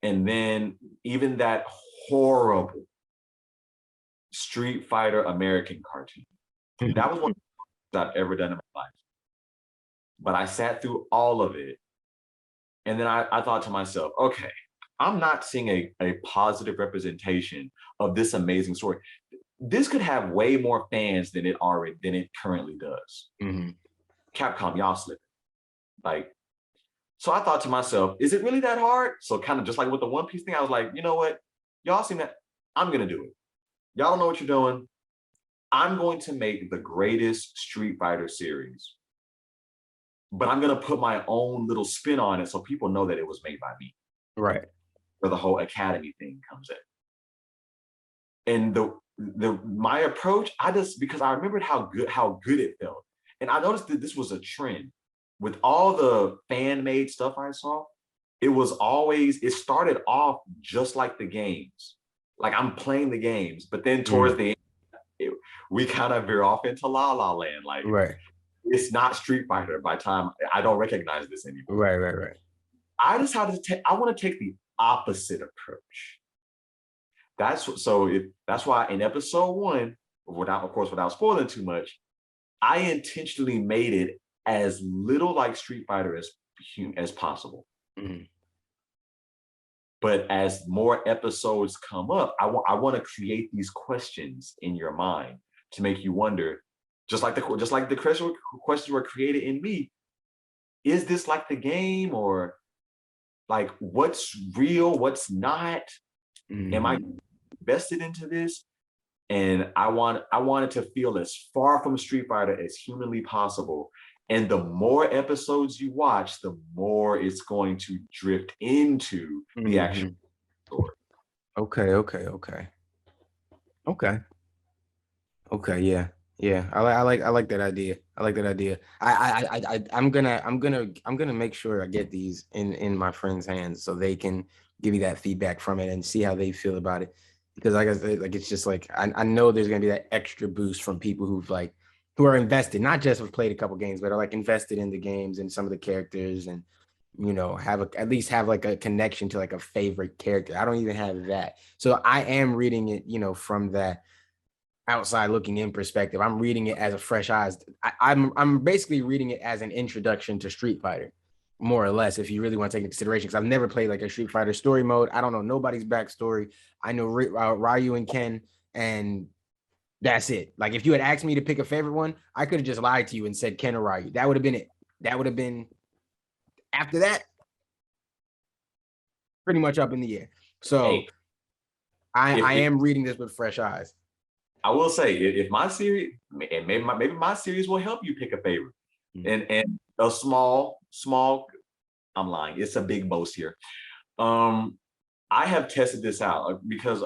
And then even that horrible Street Fighter American cartoon. That was one I've ever done in my life. But I sat through all of it. And then I thought to myself, okay, I'm not seeing a positive representation of this amazing story. This could have way more fans than it currently does. Mm-hmm. Capcom, y'all slipping. Like, so I thought to myself, is it really that hard? So kind of just like with the One Piece thing, I was like, you know what? Y'all seem that I'm gonna do it. Y'all don't know what you're doing. I'm going to make the greatest Street Fighter series, but I'm gonna put my own little spin on it so people know that it was made by me. Right. Where the whole Academy thing comes in. And my approach, because I remembered how good it felt. And I noticed that this was a trend. With all the fan-made stuff I saw, it started off just like the games. Like I'm playing the games, but then towards the end, we kind of veer off into La La Land. Like, right. It's not Street Fighter by the time I don't recognize this anymore. Right. I decided I want to take the opposite approach. That's why in episode 1, without spoiling too much, I intentionally made it as little like Street Fighter as possible. Mm-hmm. But as more episodes come up, I want to create these questions in your mind to make you wonder, just like the questions were created in me. Is this like the game, or like what's real, what's not? Mm-hmm. Am I invested into this? And I wanted to feel as far from Street Fighter as humanly possible. And the more episodes you watch, the more it's going to drift into the actual story. Okay. Yeah. I like that idea. I'm gonna make sure I get these in my friends' hands so they can give me that feedback from it and see how they feel about it. Because like I said, like it's just like I know there's gonna be that extra boost from people who are invested, not just have played a couple games, but are like invested in the games and some of the characters, and at least have like a connection to like a favorite character. I don't even have that. So I am reading it, from that outside looking in perspective. I'm reading it as a fresh eyes. I'm basically reading it as an introduction to Street Fighter, more or less, if you really want to take into consideration, because I've never played like a Street Fighter story mode. I don't know nobody's backstory. I know Ryu and Ken, and that's it. Like if you had asked me to pick a favorite one, I could have just lied to you and said Ken or Ryu. That would have been it. That would have been, after that, pretty much up in the air. So I am reading this with fresh eyes. I will say, if my series, and maybe my series will help you pick a favorite, and a small, I'm lying, it's a big boast here. I have tested this out because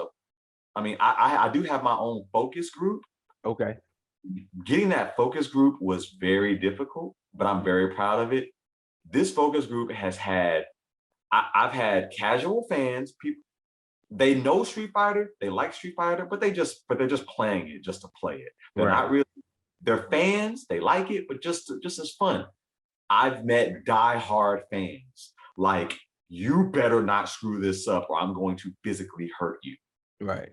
I do have my own focus group. Okay. Getting that focus group was very difficult, but I'm very proud of it. This focus group has I've had casual fans, people, they know Street Fighter, they like Street Fighter, but they're just playing it just to play it. They're not really, they're fans, they like it, but just as fun. I've met diehard fans, like, you better not screw this up or I'm going to physically hurt you. Right.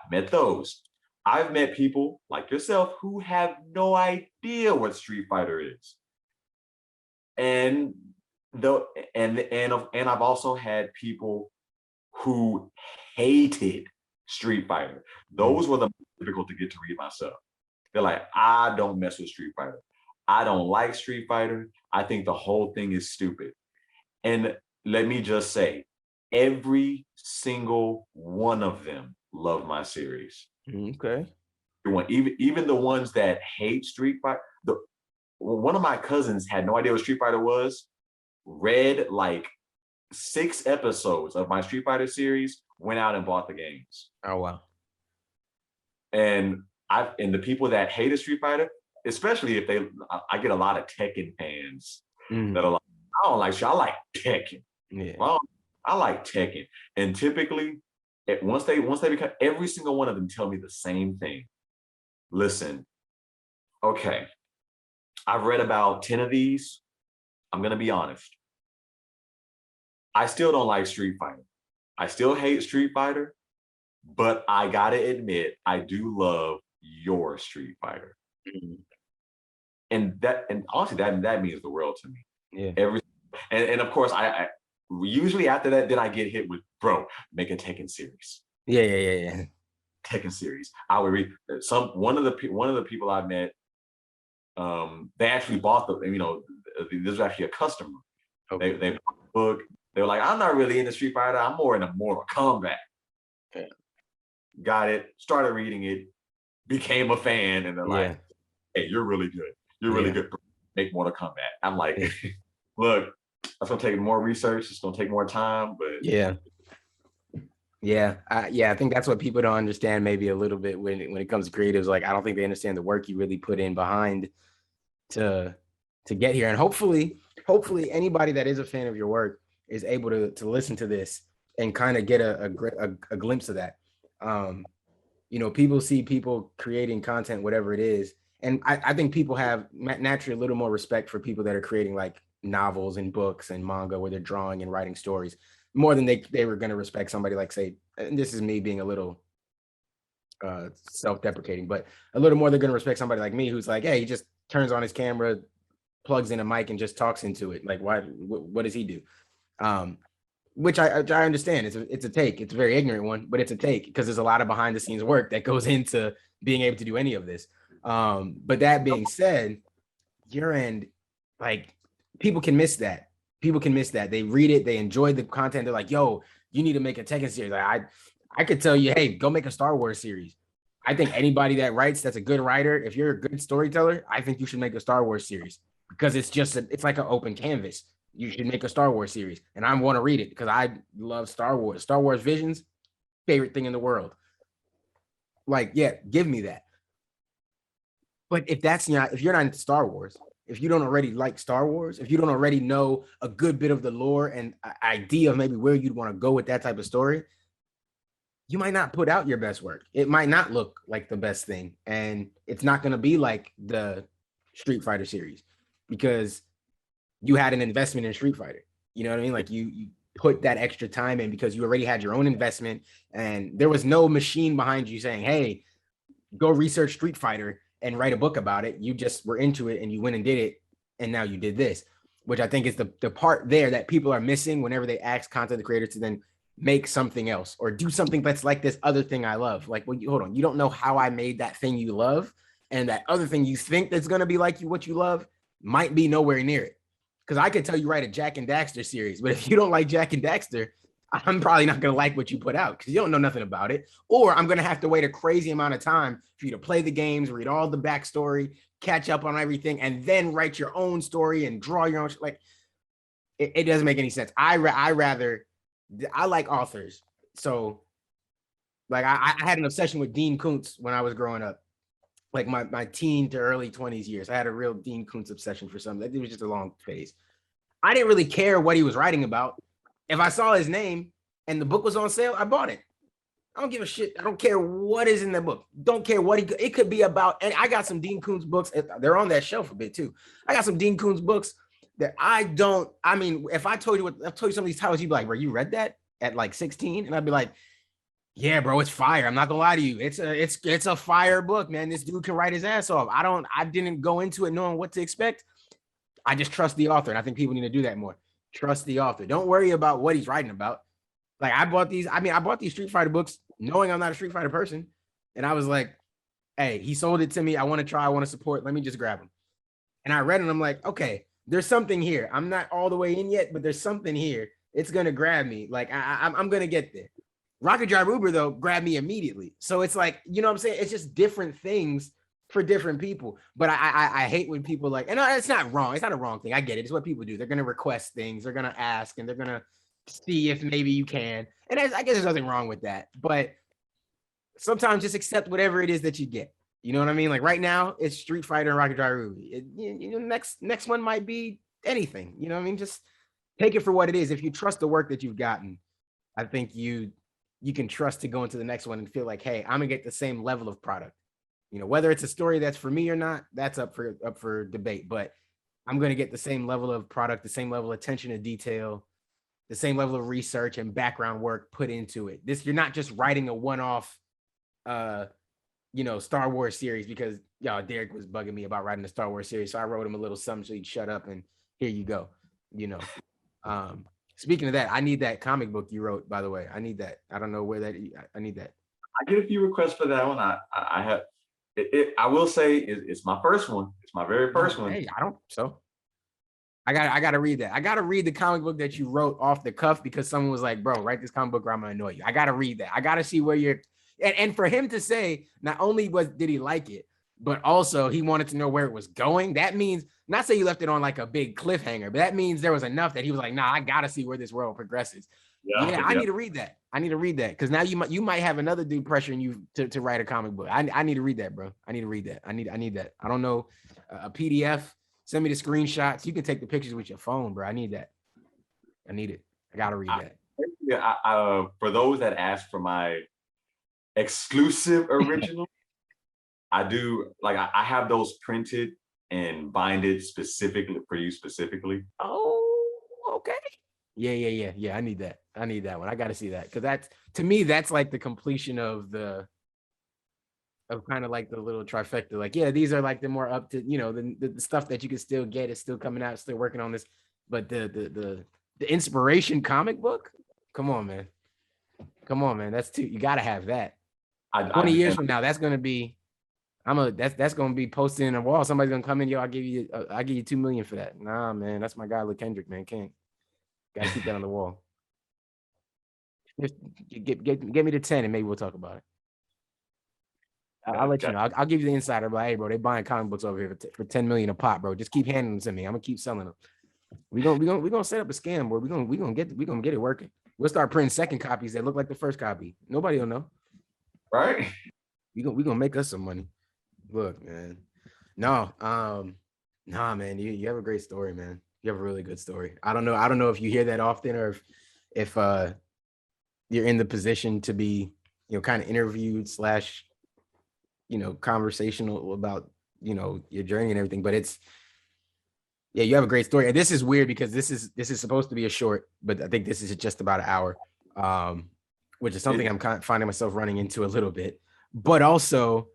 I met those. I've met people like yourself who have no idea what Street Fighter is. And I've also had people who hated Street Fighter. Those were the most difficult to get to read myself. They're like, I don't mess with Street Fighter. I don't like Street Fighter. I think the whole thing is stupid. And let me just say, every single one of them love my series. Okay. Even the ones that hate Street Fighter. One of my cousins had no idea what Street Fighter was, read like 6 episodes of my Street Fighter series, went out and bought the games. Oh wow. And the people that hated Street Fighter, especially if I get a lot of Tekken fans Mm. that are like, I don't like shit. I like Tekken. Yeah. Well, I like Tekken. And typically, once they become, every single one of them tell me the same thing. Listen, okay, I've read about 10 of these. I'm gonna be honest. I still don't like Street Fighter. I still hate Street Fighter, but I gotta admit, I do love your Street Fighter. Mm. And honestly, that means the world to me. Yeah. And of course, I usually after that, then I get hit with, bro, make a Tekken series. Yeah. Tekken series. I would read one of the people I met. They actually bought this was actually a customer. Okay. They bought the book. They were like, I'm not really into Street Fighter. I'm more into Mortal Kombat. Okay. Got it. Started reading it. Became a fan, and they're like, "Hey, you're really good. You're really good. Make Mortal Kombat." I'm like, "Look, that's gonna take more research. It's gonna take more time, but I think that's what people don't understand maybe a little bit when it comes to creatives. Like, I don't think they understand the work you really put in behind to get here. And hopefully anybody that is a fan of your work is able to listen to this and kind of get a glimpse of that. People see people creating content, whatever it is. And I think people have naturally a little more respect for people that are creating like novels and books and manga where they're drawing and writing stories more than they were going to respect somebody like, say, and this is me being a little self-deprecating, but a little more they're going to respect somebody like me who's like, hey, he just turns on his camera, plugs in a mic and just talks into it. Like, what does he do? Which I understand. It's a take. It's a very ignorant one, but it's a take because there's a lot of behind the scenes work that goes into being able to do any of this. But that being said, your end, like, people can miss that. They read it, they enjoy the content. They're like, yo, you need to make a Tekken series. Like, I could tell you, hey, go make a Star Wars series. I think anybody that writes that's a good writer, if you're a good storyteller, I think you should make a Star Wars series because it's just it's like an open canvas. You should make a Star Wars series, and I want to read it because I love Star Wars. Star Wars Visions, favorite thing in the world. Like, yeah, give me that. But if you're not into Star Wars, if you don't already like Star Wars, if you don't already know a good bit of the lore and idea of maybe where you'd want to go with that type of story, you might not put out your best work. It might not look like the best thing, and it's not going to be like the Street Fighter series because you had an investment in Street Fighter. You know what I mean? Like, you put that extra time in because you already had your own investment, and there was no machine behind you saying, hey, go research Street Fighter and write a book about it. You just were into it and you went and did it, and now you did this, which I think is the part there that people are missing whenever they ask content creators to then make something else or do something that's like this other thing I love. Like, well, hold on, you don't know how I made that thing you love, and that other thing you think that's going to be like what you love might be nowhere near it. Because I could tell you write a Jack and Daxter series, but if you don't like Jack and Daxter, I'm probably not going to like what you put out because you don't know nothing about it. Or I'm going to have to wait a crazy amount of time for you to play the games, read all the backstory, catch up on everything, and then write your own story and draw your own. Like, it doesn't make any sense. I like authors. So, like, I had an obsession with Dean Koontz when I was growing up. Like, my teen to early 20s years, I had a real Dean Koontz obsession for something. It was just a long phase. I didn't really care what he was writing about. If I saw his name and the book was on sale, I bought it. I don't give a shit. I don't care what is in the book. Don't care what it could be about. And I got some Dean Koontz books. They're on that shelf a bit too. I got some Dean Koontz books that if I told you some of these titles, you'd be like, bro, you read that at like 16? And I'd be like, yeah, bro, it's fire. I'm not gonna lie to you. It's a fire book, man. This dude can write his ass off. I didn't go into it knowing what to expect. I just trust the author. And I think people need to do that more. Trust the author. Don't worry about what he's writing about. Like, I bought these Street Fighter books knowing I'm not a Street Fighter person. And I was like, hey, he sold it to me. I want to try, I want to support. Let me just grab them. And I read it and I'm like, okay, there's something here. I'm not all the way in yet, but there's something here. It's going to grab me. Like, I'm going to get there. rocketdriveryu, though, grabbed me immediately. So it's like, you know what I'm saying? It's just different things for different people. But I hate when people like, and it's not wrong. It's not a wrong thing. I get it. It's what people do. They're going to request things. They're going to ask, and they're going to see if maybe you can. And I guess there's nothing wrong with that. But sometimes just accept whatever it is that you get. You know what I mean? Like right now, it's Street Fighter and Rocket Driver. Next one might be anything. You know what I mean? Just take it for what it is. If you trust the work that you've gotten, I think you can trust to go into the next one and feel like, hey, I'm gonna get the same level of product. You know, whether it's a story that's for me or not, that's up for debate. But I'm gonna get the same level of product, the same level of attention to detail, the same level of research and background work put into it. You're not just writing a one-off Star Wars series because Derek was bugging me about writing a Star Wars series. So I wrote him a little something so he'd shut up and here you go. Speaking of that, I need that comic book you wrote, by the way. I need that. I don't know where I need that. I get a few requests for that one. I have it. I will say it's my first one. It's my very first one. Hey, I gotta read that. I gotta read the comic book that you wrote off the cuff because someone was like, bro, write this comic book or I'm gonna annoy you. I gotta read that. I gotta see where you're and for him to say not only did he like it, but also he wanted to know where it was going. That means not say you left it on like a big cliffhanger, but that means there was enough that he was like, nah, I gotta see where this world progresses. Yeah, I need to read that. I need to read that because now you might have another dude pressuring you to write a comic book. I need to read that, bro. I need to read that. I need that. I don't know a PDF. Send me the screenshots. You can take the pictures with your phone, bro. I need that. I need it. I gotta read that. Yeah, for those that ask for my exclusive original, I do I have those printed and binded specifically for you specifically. Oh, okay. Yeah. I need that. I need that one. I got to see that because to me that's like the completion of kind of like the little trifecta. Like, yeah, these are like the more up to the stuff that you can still get is still coming out, still working on this, but the inspiration comic book. Come on, man. That's too. You got to have that. 20 years from now, that's gonna be. That's gonna be posted in a wall. Somebody's gonna come in, yo, I'll give you $2 million for that. Nah, man, that's my guy LaKendric, man. Gotta keep that on the wall. Just get me to 10 and maybe we'll talk about it. I'll let you know. I'll give you the insider, but hey, bro, they buying comic books over here for 10 million a pop, bro. Just keep handing them to me. I'm gonna keep selling them. We're gonna set up a scam, boy. We're gonna get it working. We'll start printing second copies that look like the first copy. Nobody will know. Right? We gonna make us some money. Look, man. No, man. You have a great story, man. You have a really good story. I don't know if you hear that often or if you're in the position to be, kind of interviewed / conversational about, your journey and everything, but you have a great story. And this is weird because this is supposed to be a short, but I think this is just about an hour, which is something I'm kind of finding myself running into a little bit, but also,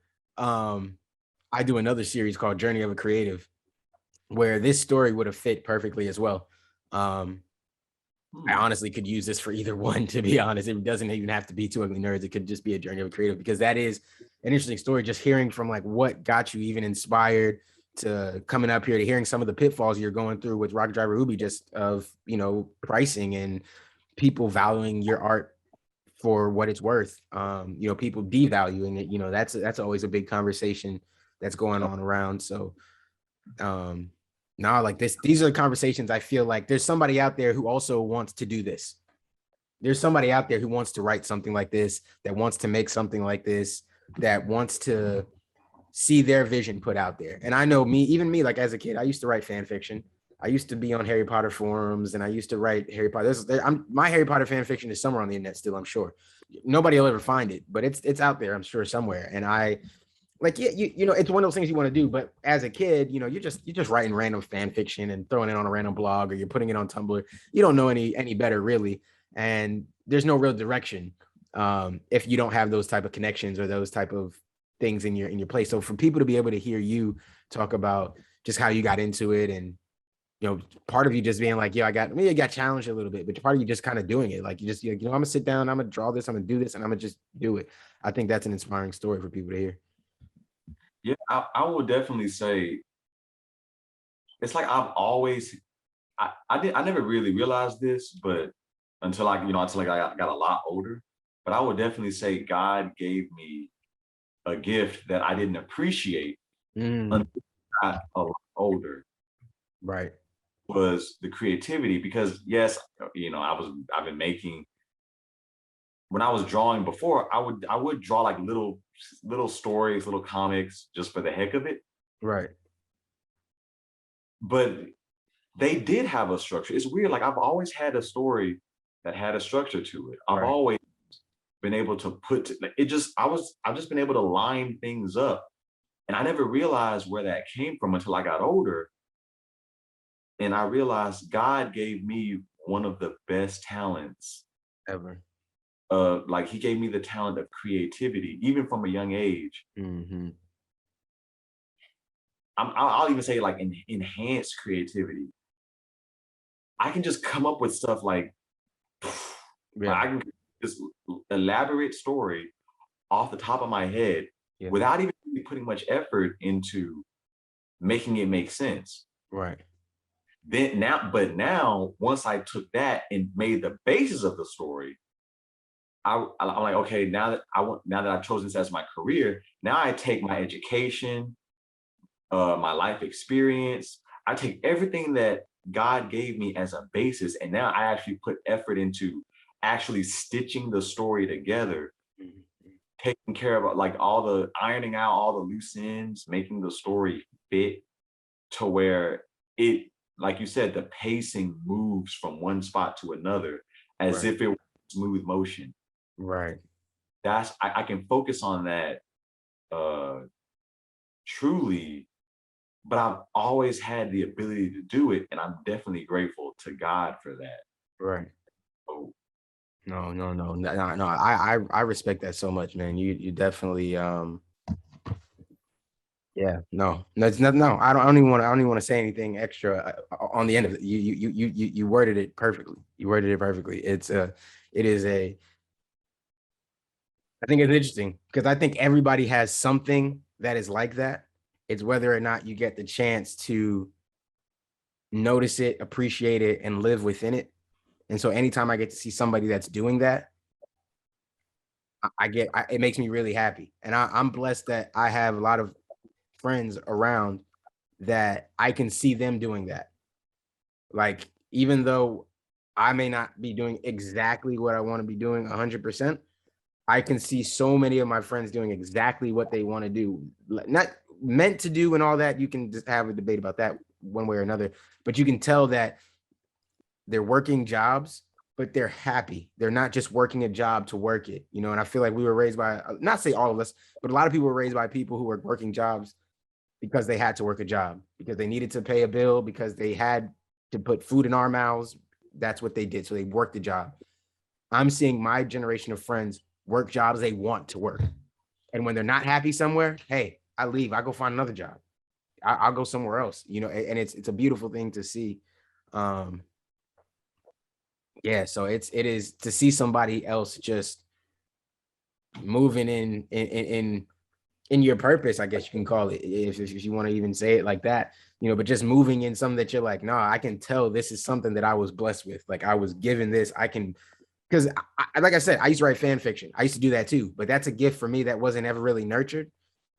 I do another series called Journey of a Creative, where this story would have fit perfectly as well. I honestly could use this for either one, to be honest. It doesn't even have to be Two Ugly Nerds. It could just be a Journey of a Creative because that is an interesting story. Just hearing from like what got you even inspired to coming up here to hearing some of the pitfalls you're going through with rocketdriveryu, just of, pricing and people valuing your art for what it's worth. People devaluing it. That's always a big conversation that's going on around. So like these are the conversations I feel like there's somebody out there who also wants to do this. There's somebody out there who wants to write something like this, that wants to make something like this, that wants to see their vision put out there. And I know even me, like as a kid, I used to write fan fiction. I used to be on Harry Potter forums and I used to write Harry Potter. My Harry Potter fan fiction is somewhere on the internet still, I'm sure. Nobody will ever find it, but it's out there, I'm sure, somewhere. And it's one of those things you want to do, but as a kid, you're just writing random fan fiction and throwing it on a random blog or you're putting it on Tumblr. You don't know any better really. And there's no real direction if you don't have those type of connections or those type of things in your place. So for people to be able to hear you talk about just how you got into it and, part of you just being like, I got challenged a little bit, but part of you just kind of doing it. Like I'm gonna sit down, I'm gonna draw this, I'm gonna do this, and I'm gonna just do it. I think that's an inspiring story for people to hear. Yeah, I would definitely say it's like I've always I never really realized this, but until I got a lot older. But I would definitely say God gave me a gift that I didn't appreciate until I got a lot older. Right. Was the creativity, because yes, I've been making when I was drawing before, I would draw like little stories, little comics just for the heck of it. Right. But they did have a structure. It's weird. Like I've always had a story that had a structure to it. I've Right. always been able to like I've just been able to line things up. And I never realized where that came from until I got older. And I realized God gave me one of the best talents. Ever. Like he gave me the talent of creativity, even from a young age. Mm-hmm. I'll even say like enhanced creativity. I can just come up with stuff like Yeah. I can this elaborate story off the top of my head Yeah. without even really putting much effort into making it make sense. Right. But now, once I took that and made the basis of the story, I'm like, okay, now that I've chosen this as my career, now I take my education, my life experience, I take everything that God gave me as a basis, and now I actually put effort into actually stitching the story together, Mhm. taking care of like all the ironing out all the loose ends, making the story fit to where it, like you said, the pacing moves from one spot to another as Right. if it were smooth motion. Right. I can focus on that uh truly, but I've always had the ability to do it, and I'm definitely grateful to God for that. Right. So No. I respect that so much, man. You definitely yeah, no, it's not, no, I don't even want to say anything extra on the end of it. You worded it perfectly. You worded it perfectly. It is a, I think it's interesting because I think everybody has something that is like that. It's whether or not you get the chance to notice it, appreciate it, and live within it. And so anytime I get to see somebody that's doing that, it makes me really happy. And I'm blessed that I have a lot of friends around that I can see them doing that. Like, even though I may not be doing exactly what I want to be doing 100%, I can see so many of my friends doing exactly what they want to do. Not meant to do and all that. You can just have a debate about that one way or another, but you can tell that they're working jobs, but they're happy. They're not just working a job to work it, you know. And I feel like we were raised by, not say all of us, but a lot of people were raised by people who were working jobs because they had to work a job, because they needed to pay a bill, because they had to put food in our mouths. That's what they did. So they worked the job. I'm seeing my generation of friends work jobs they want to work. And when they're not happy somewhere, hey, I leave. I go find another job. I'll go somewhere else, you know, and it's a beautiful thing to see. Um, yeah, so it is to see somebody else just moving in your purpose, I guess you can call it, if you want to even say it like that, you know, but just moving in something that you're like, nah, I can tell this is something that I was blessed with. Like I was given this, I can, because like I said, I used to write fan fiction. I used to do that too, but that's a gift for me that wasn't ever really nurtured.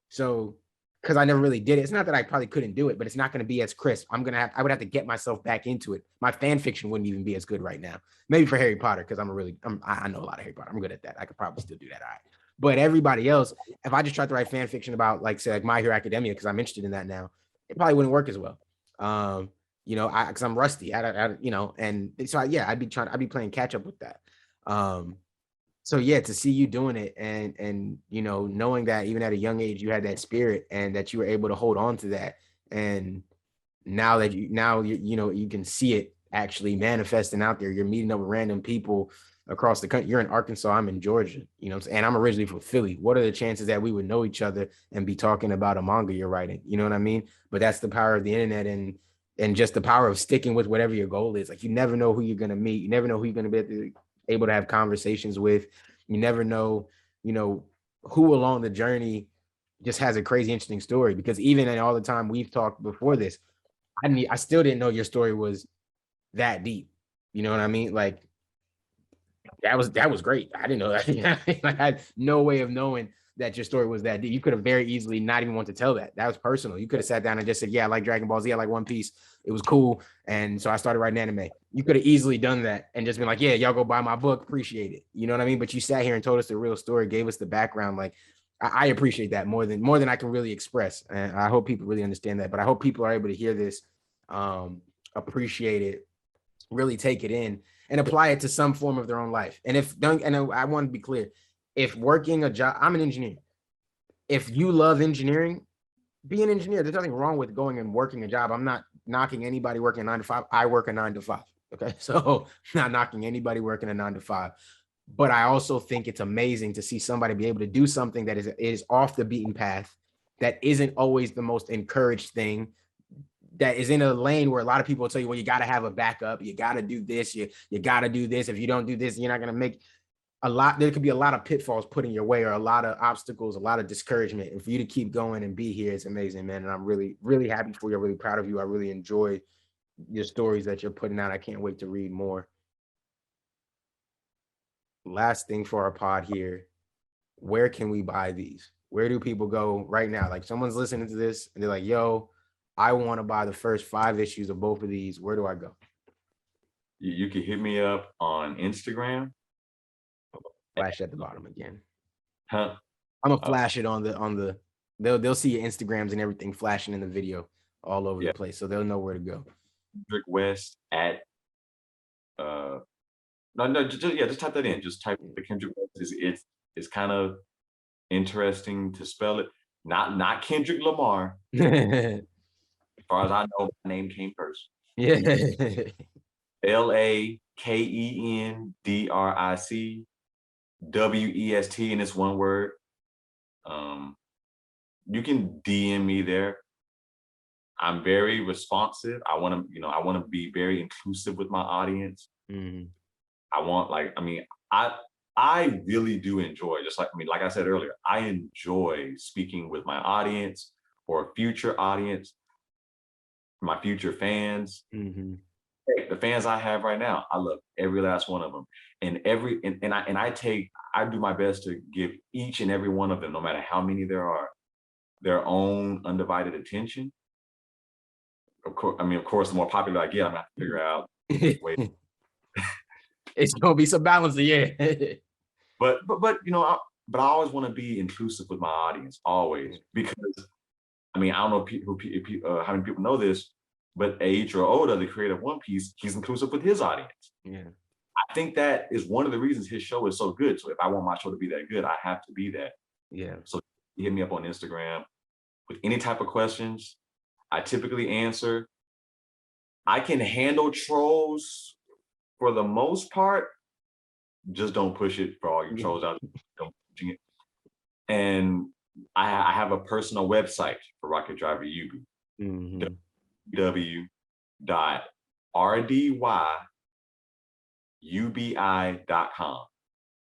So, because I never really did it. It's not that I probably couldn't do it, but it's not going to be as crisp. I would have to get myself back into it. My fan fiction wouldn't even be as good right now. Maybe for Harry Potter, because I know a lot of Harry Potter. I'm good at that. I could probably still do that. All right. But everybody else, if I just tried to write fan fiction about, like, say, like My Hero Academia, because I'm interested in that now, it probably wouldn't work as well. You know, because I'm rusty. You know, and so I'd be playing catch up with that. So yeah, to see you doing it, and you know, knowing that even at a young age you had that spirit and that you were able to hold on to that, and you know, you can see it actually manifesting out there. You're meeting up with random people across the country. You're in Arkansas, I'm in Georgia, you know, and I'm originally from Philly. What are the chances that we would know each other and be talking about a manga you're writing? You know what I mean? But that's the power of the internet, and just the power of sticking with whatever your goal is. Like, you never know who you're gonna meet. You never know who you're gonna be able to have conversations with. You never know, you know, who along the journey just has a crazy interesting story. Because even in all the time we've talked before this, I still didn't know your story was that deep. You know what I mean? Like, that was great. I didn't know that. Like, I had no way of knowing that your story was that deep. You could have very easily not even want to tell that. That was personal. You could have sat down and just said, yeah, I like Dragon Ball Z, I like One Piece. It was cool. And so I started writing anime. You could have easily done that and just been like, yeah, y'all go buy my book, appreciate it. You know what I mean? But you sat here and told us the real story, gave us the background. Like, I appreciate that more than I can really express. And I hope people really understand that. But I hope people are able to hear this, appreciate it, really take it in, and apply it to some form of their own life. And I want to be clear, if working a job, I'm an engineer. If you love engineering, be an engineer. There's nothing wrong with going and working a job. I'm not knocking anybody working a 9 to 5. I work a 9 to 5. Okay. So not knocking anybody working a 9 to 5. But I also think it's amazing to see somebody be able to do something that is off the beaten path, that isn't always the most encouraged thing, that is in a lane where a lot of people will tell you, well, you got to have a backup. You got to do this. You got to do this. If you don't do this, you're not going to make a lot. There could be a lot of pitfalls put in your way, or a lot of obstacles, a lot of discouragement. And for you to keep going and be here, it's amazing, man. And I'm really, really happy for you. I'm really proud of you. I really enjoy your stories that you're putting out. I can't wait to read more. Last thing for our pod here, where can we buy these? Where do people go right now? Like, someone's listening to this and they're like, yo, I want to buy the first 5 issues of both of these. Where do I go? You can hit me up on Instagram. Flash at the bottom again. Huh? I'm gonna flash it on the they'll see your Instagrams and everything flashing in the video all over the place, so they'll know where to go. Kendric West at just type that in. Just type the Kendric West. It's kind of interesting to spell it. Not Kendrick Lamar. As far as I know, my name came first. Yeah. LakendricWest, and it's one word. You can DM me there. I'm very responsive. I want to be very inclusive with my audience. Mm-hmm. I really do enjoy, like I said earlier, I enjoy speaking with my audience or future audience, my future fans. Mm-hmm. The fans I have right now, I love every last one of them. And I do my best to give each and every one of them, no matter how many there are, their own undivided attention. Of course, the more popular I get, I'm gonna have to figure out ways. It's gonna be some balance, yeah. But I always want to be inclusive with my audience, always, because I don't know how many people know this, but Eiichiro Oda, the creator of One Piece, he's inclusive with his audience. Yeah. I think that is one of the reasons his show is so good. So if I want my show to be that good, I have to be that. Yeah. So hit me up on Instagram with any type of questions. I typically answer. I can handle trolls for the most part. Just don't push it for all your trolls out. Don't push it. And I have a personal website for Rocket Driver Yubi. Mm-hmm. www.rdyubi.com.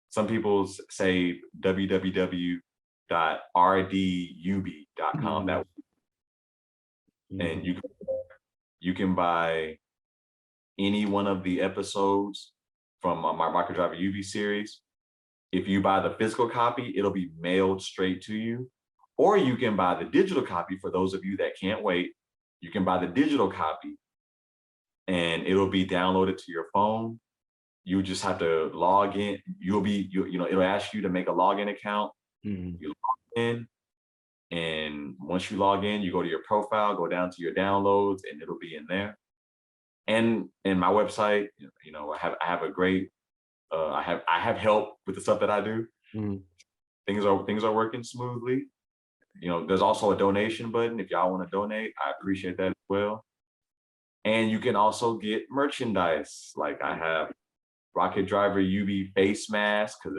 Some people say www.rdyubi.com. And you can buy any one of the episodes from my Rocket Driver Yubi series. If you buy the physical copy, it'll be mailed straight to you. Or you can buy the digital copy. For those of you that can't wait, you can buy the digital copy and it'll be downloaded to your phone. You just have to log in. It'll ask you to make a login account. Mm-hmm. You log in, and once you log in, you go to your profile, go down to your downloads, and it'll be in there. And my website, I have a great, I have help with the stuff that I do. Mm-hmm. Things are working smoothly. There's also a donation button if y'all want to donate. I appreciate that as well. And you can also get merchandise. Like I have Rocket Driver Yubi face mask, because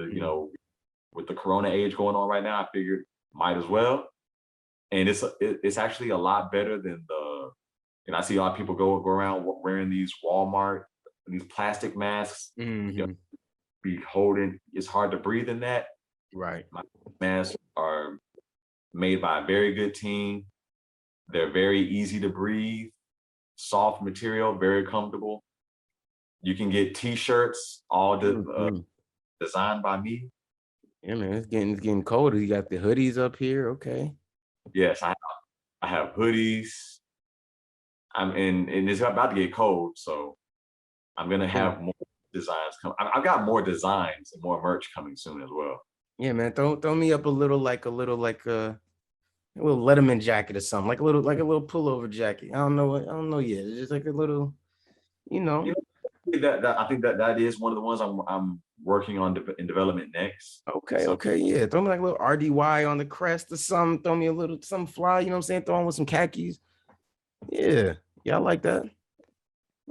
with the Corona age going on right now, I figured might as well. And it's actually a lot better than I see a lot of people go around wearing these Walmart, these plastic masks. Mm-hmm. It's hard to breathe in that. Right. My masks are made by a very good team. They're very easy to breathe, soft material, very comfortable. You can get t-shirts, all designed by me. Yeah, man, it's getting colder. You got the hoodies up here. Okay. Yes, I have hoodies. And it's about to get cold, so I'm gonna Yeah. have more designs come. I've got more designs and more merch coming soon as well. Yeah, man. Throw me up a little Letterman jacket or something, like a little pullover jacket. I don't know yet. It's just like a little, you know. You know, that I think that is one of the ones I'm working on in development next. Okay, So okay, yeah. Throw me like a little RDY on the crest or something. Throw me a little some fly, you know what I'm saying? Throw on with some khakis. Yeah, yeah, I like that.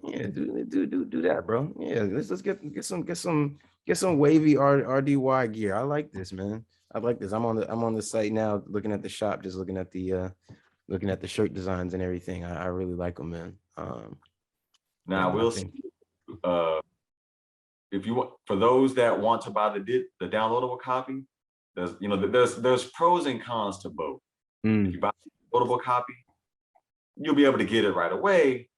Yeah, do that, bro. Yeah, let's get some wavy RDY gear. I like this, man. I like this. I'm on the site now, looking at the shop, just looking at the shirt designs and everything. I really like them, man. Yeah, now I we'll see. think Uh, if you want, for those that want to buy the downloadable copy, there's pros and cons to both. If you buy the downloadable copy, you'll be able to get it right away.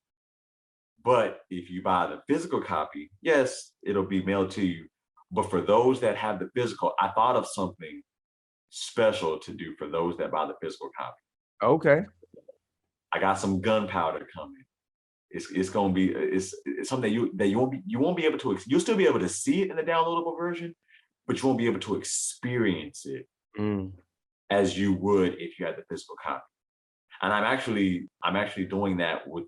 But if you buy the physical copy, yes, it'll be mailed to you. But for those that have the physical, I thought of something special to do for those that buy the physical copy. okay. I got some gunpowder coming. It's gonna be it's something you won't be able to, you'll still be able to see it in the downloadable version, but you won't be able to experience it Mm. as you would if you had the physical copy. And I'm actually doing that with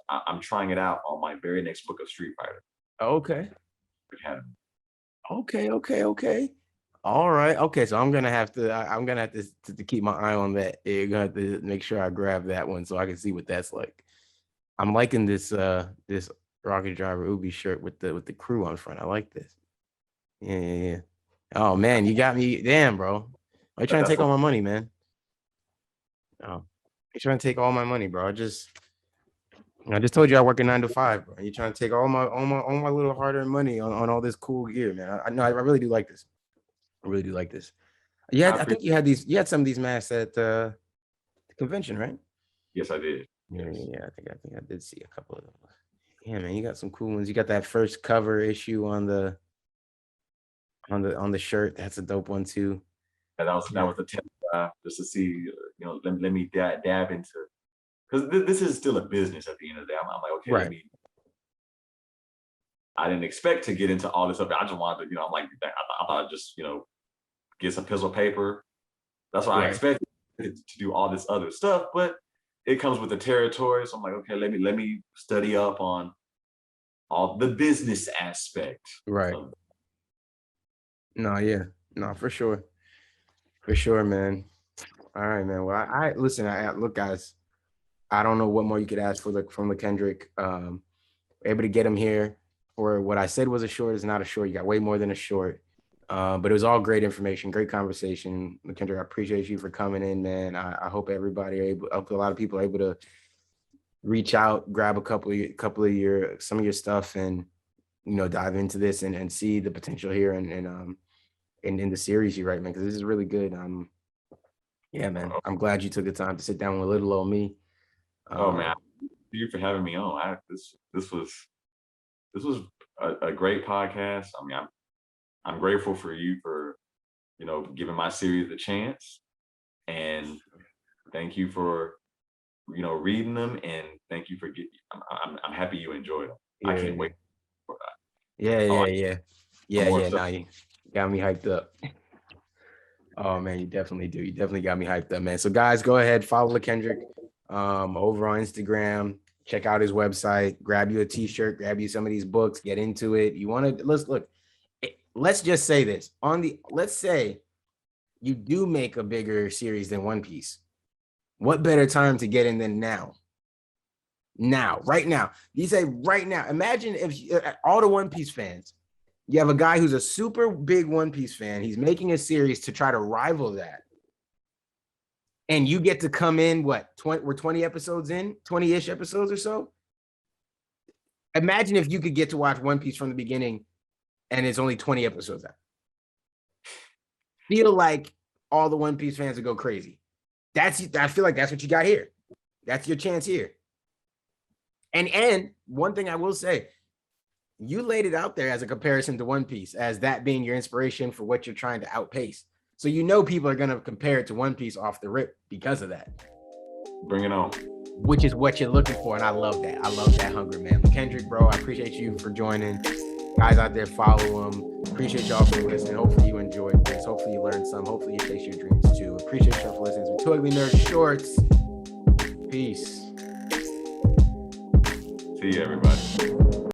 I'm trying it out on my very next book of Street Fighter Okay. Academy. Okay. All right. Okay. So I'm gonna have to. I'm gonna have to keep my eye on that. You're gonna have to make sure I grab that one so I can see what that's like. I'm liking this Rocket Driver Ubi shirt with the crew on front. I like this. Yeah. Oh man, you got me. Damn, bro. Why you trying to That's take what all my money, man? Oh, you trying to take all my money, bro? I just told you I work a 9 to 5, bro. You trying to take all my little hard-earned money on all this cool gear, man. I know I really do like this. I really do like this. Yeah, I I think appreciate. you had some of these masks at the convention, right? Yes, I did. Yeah, Yes. yeah. I think I did see a couple of them. Yeah, man, you got some cool ones. You got that first cover issue on the shirt. That's a dope one too. And that Yeah. was the test just to see, let me dab into, because this is still a business at the end of the day. I'm like, okay, Right. I didn't expect to get into all this stuff. I just wanted to, I'm like, I thought I'd just, get some pencil paper. That's what I Right. expected to do all this other stuff, but it comes with the territory. So I'm like, okay, let me study up on all the business aspect. Right. Of, No, yeah. No, for sure. For sure, man. All right, man. Well, I listen, I look, guys, I don't know what more you could ask from the Kendrick. Able to get him here for what I said was a short is not a short. You got way more than a short. But it was all great information, great conversation. Kendrick, I appreciate you for coming in, man. I hope everybody I hope a lot of people are able to reach out, grab a couple of your some of your stuff and dive into this and see the potential here and in the series you write, man, because this is really good. Yeah, man. I'm glad you took the time to sit down with little old me. oh man, Um, thank you for having me on. This was a great podcast. I mean, I'm grateful for you for giving my series a chance, and thank you for reading them, and thank you for getting. I'm happy you enjoyed them. I yeah, can't wait for yeah, oh, yeah, yeah, yeah, more yeah. stuff. Now you got me hyped up. Oh man, you definitely do. You definitely got me hyped up, man. So guys, go ahead, follow LaKendric over on Instagram. Check out his website. Grab you a t-shirt. Grab you some of these books. Get into it. You want to let's look. Let's just say this let's say you do make a bigger series than One Piece. What better time to get in than now? Now, right now. You say right now. Imagine if all the One Piece fans, you have a guy who's a super big One Piece fan. He's making a series to try to rival that. And you get to come in, what, 20, we're 20 episodes in, 20-ish episodes or so. Imagine if you could get to watch One Piece from the beginning and it's only 20 episodes out. Feel like all the One Piece fans would go crazy. I feel like that's what you got here. That's your chance here. And one thing I will say, You laid it out there as a comparison to One Piece, as that being your inspiration for what you're trying to outpace. So you know people are going to compare it to One Piece off the rip because of that. Bring it on. Which is what you're looking for, and I love that. I love that hunger, man. Kendrick, bro, I appreciate you for joining. Guys out there, follow him. Appreciate y'all for listening. Hopefully you enjoyed this. Hopefully you learned some. Hopefully you chase your dreams too. Appreciate y'all for listening to Two Ugly Nerds Shorts. Peace. See you, everybody.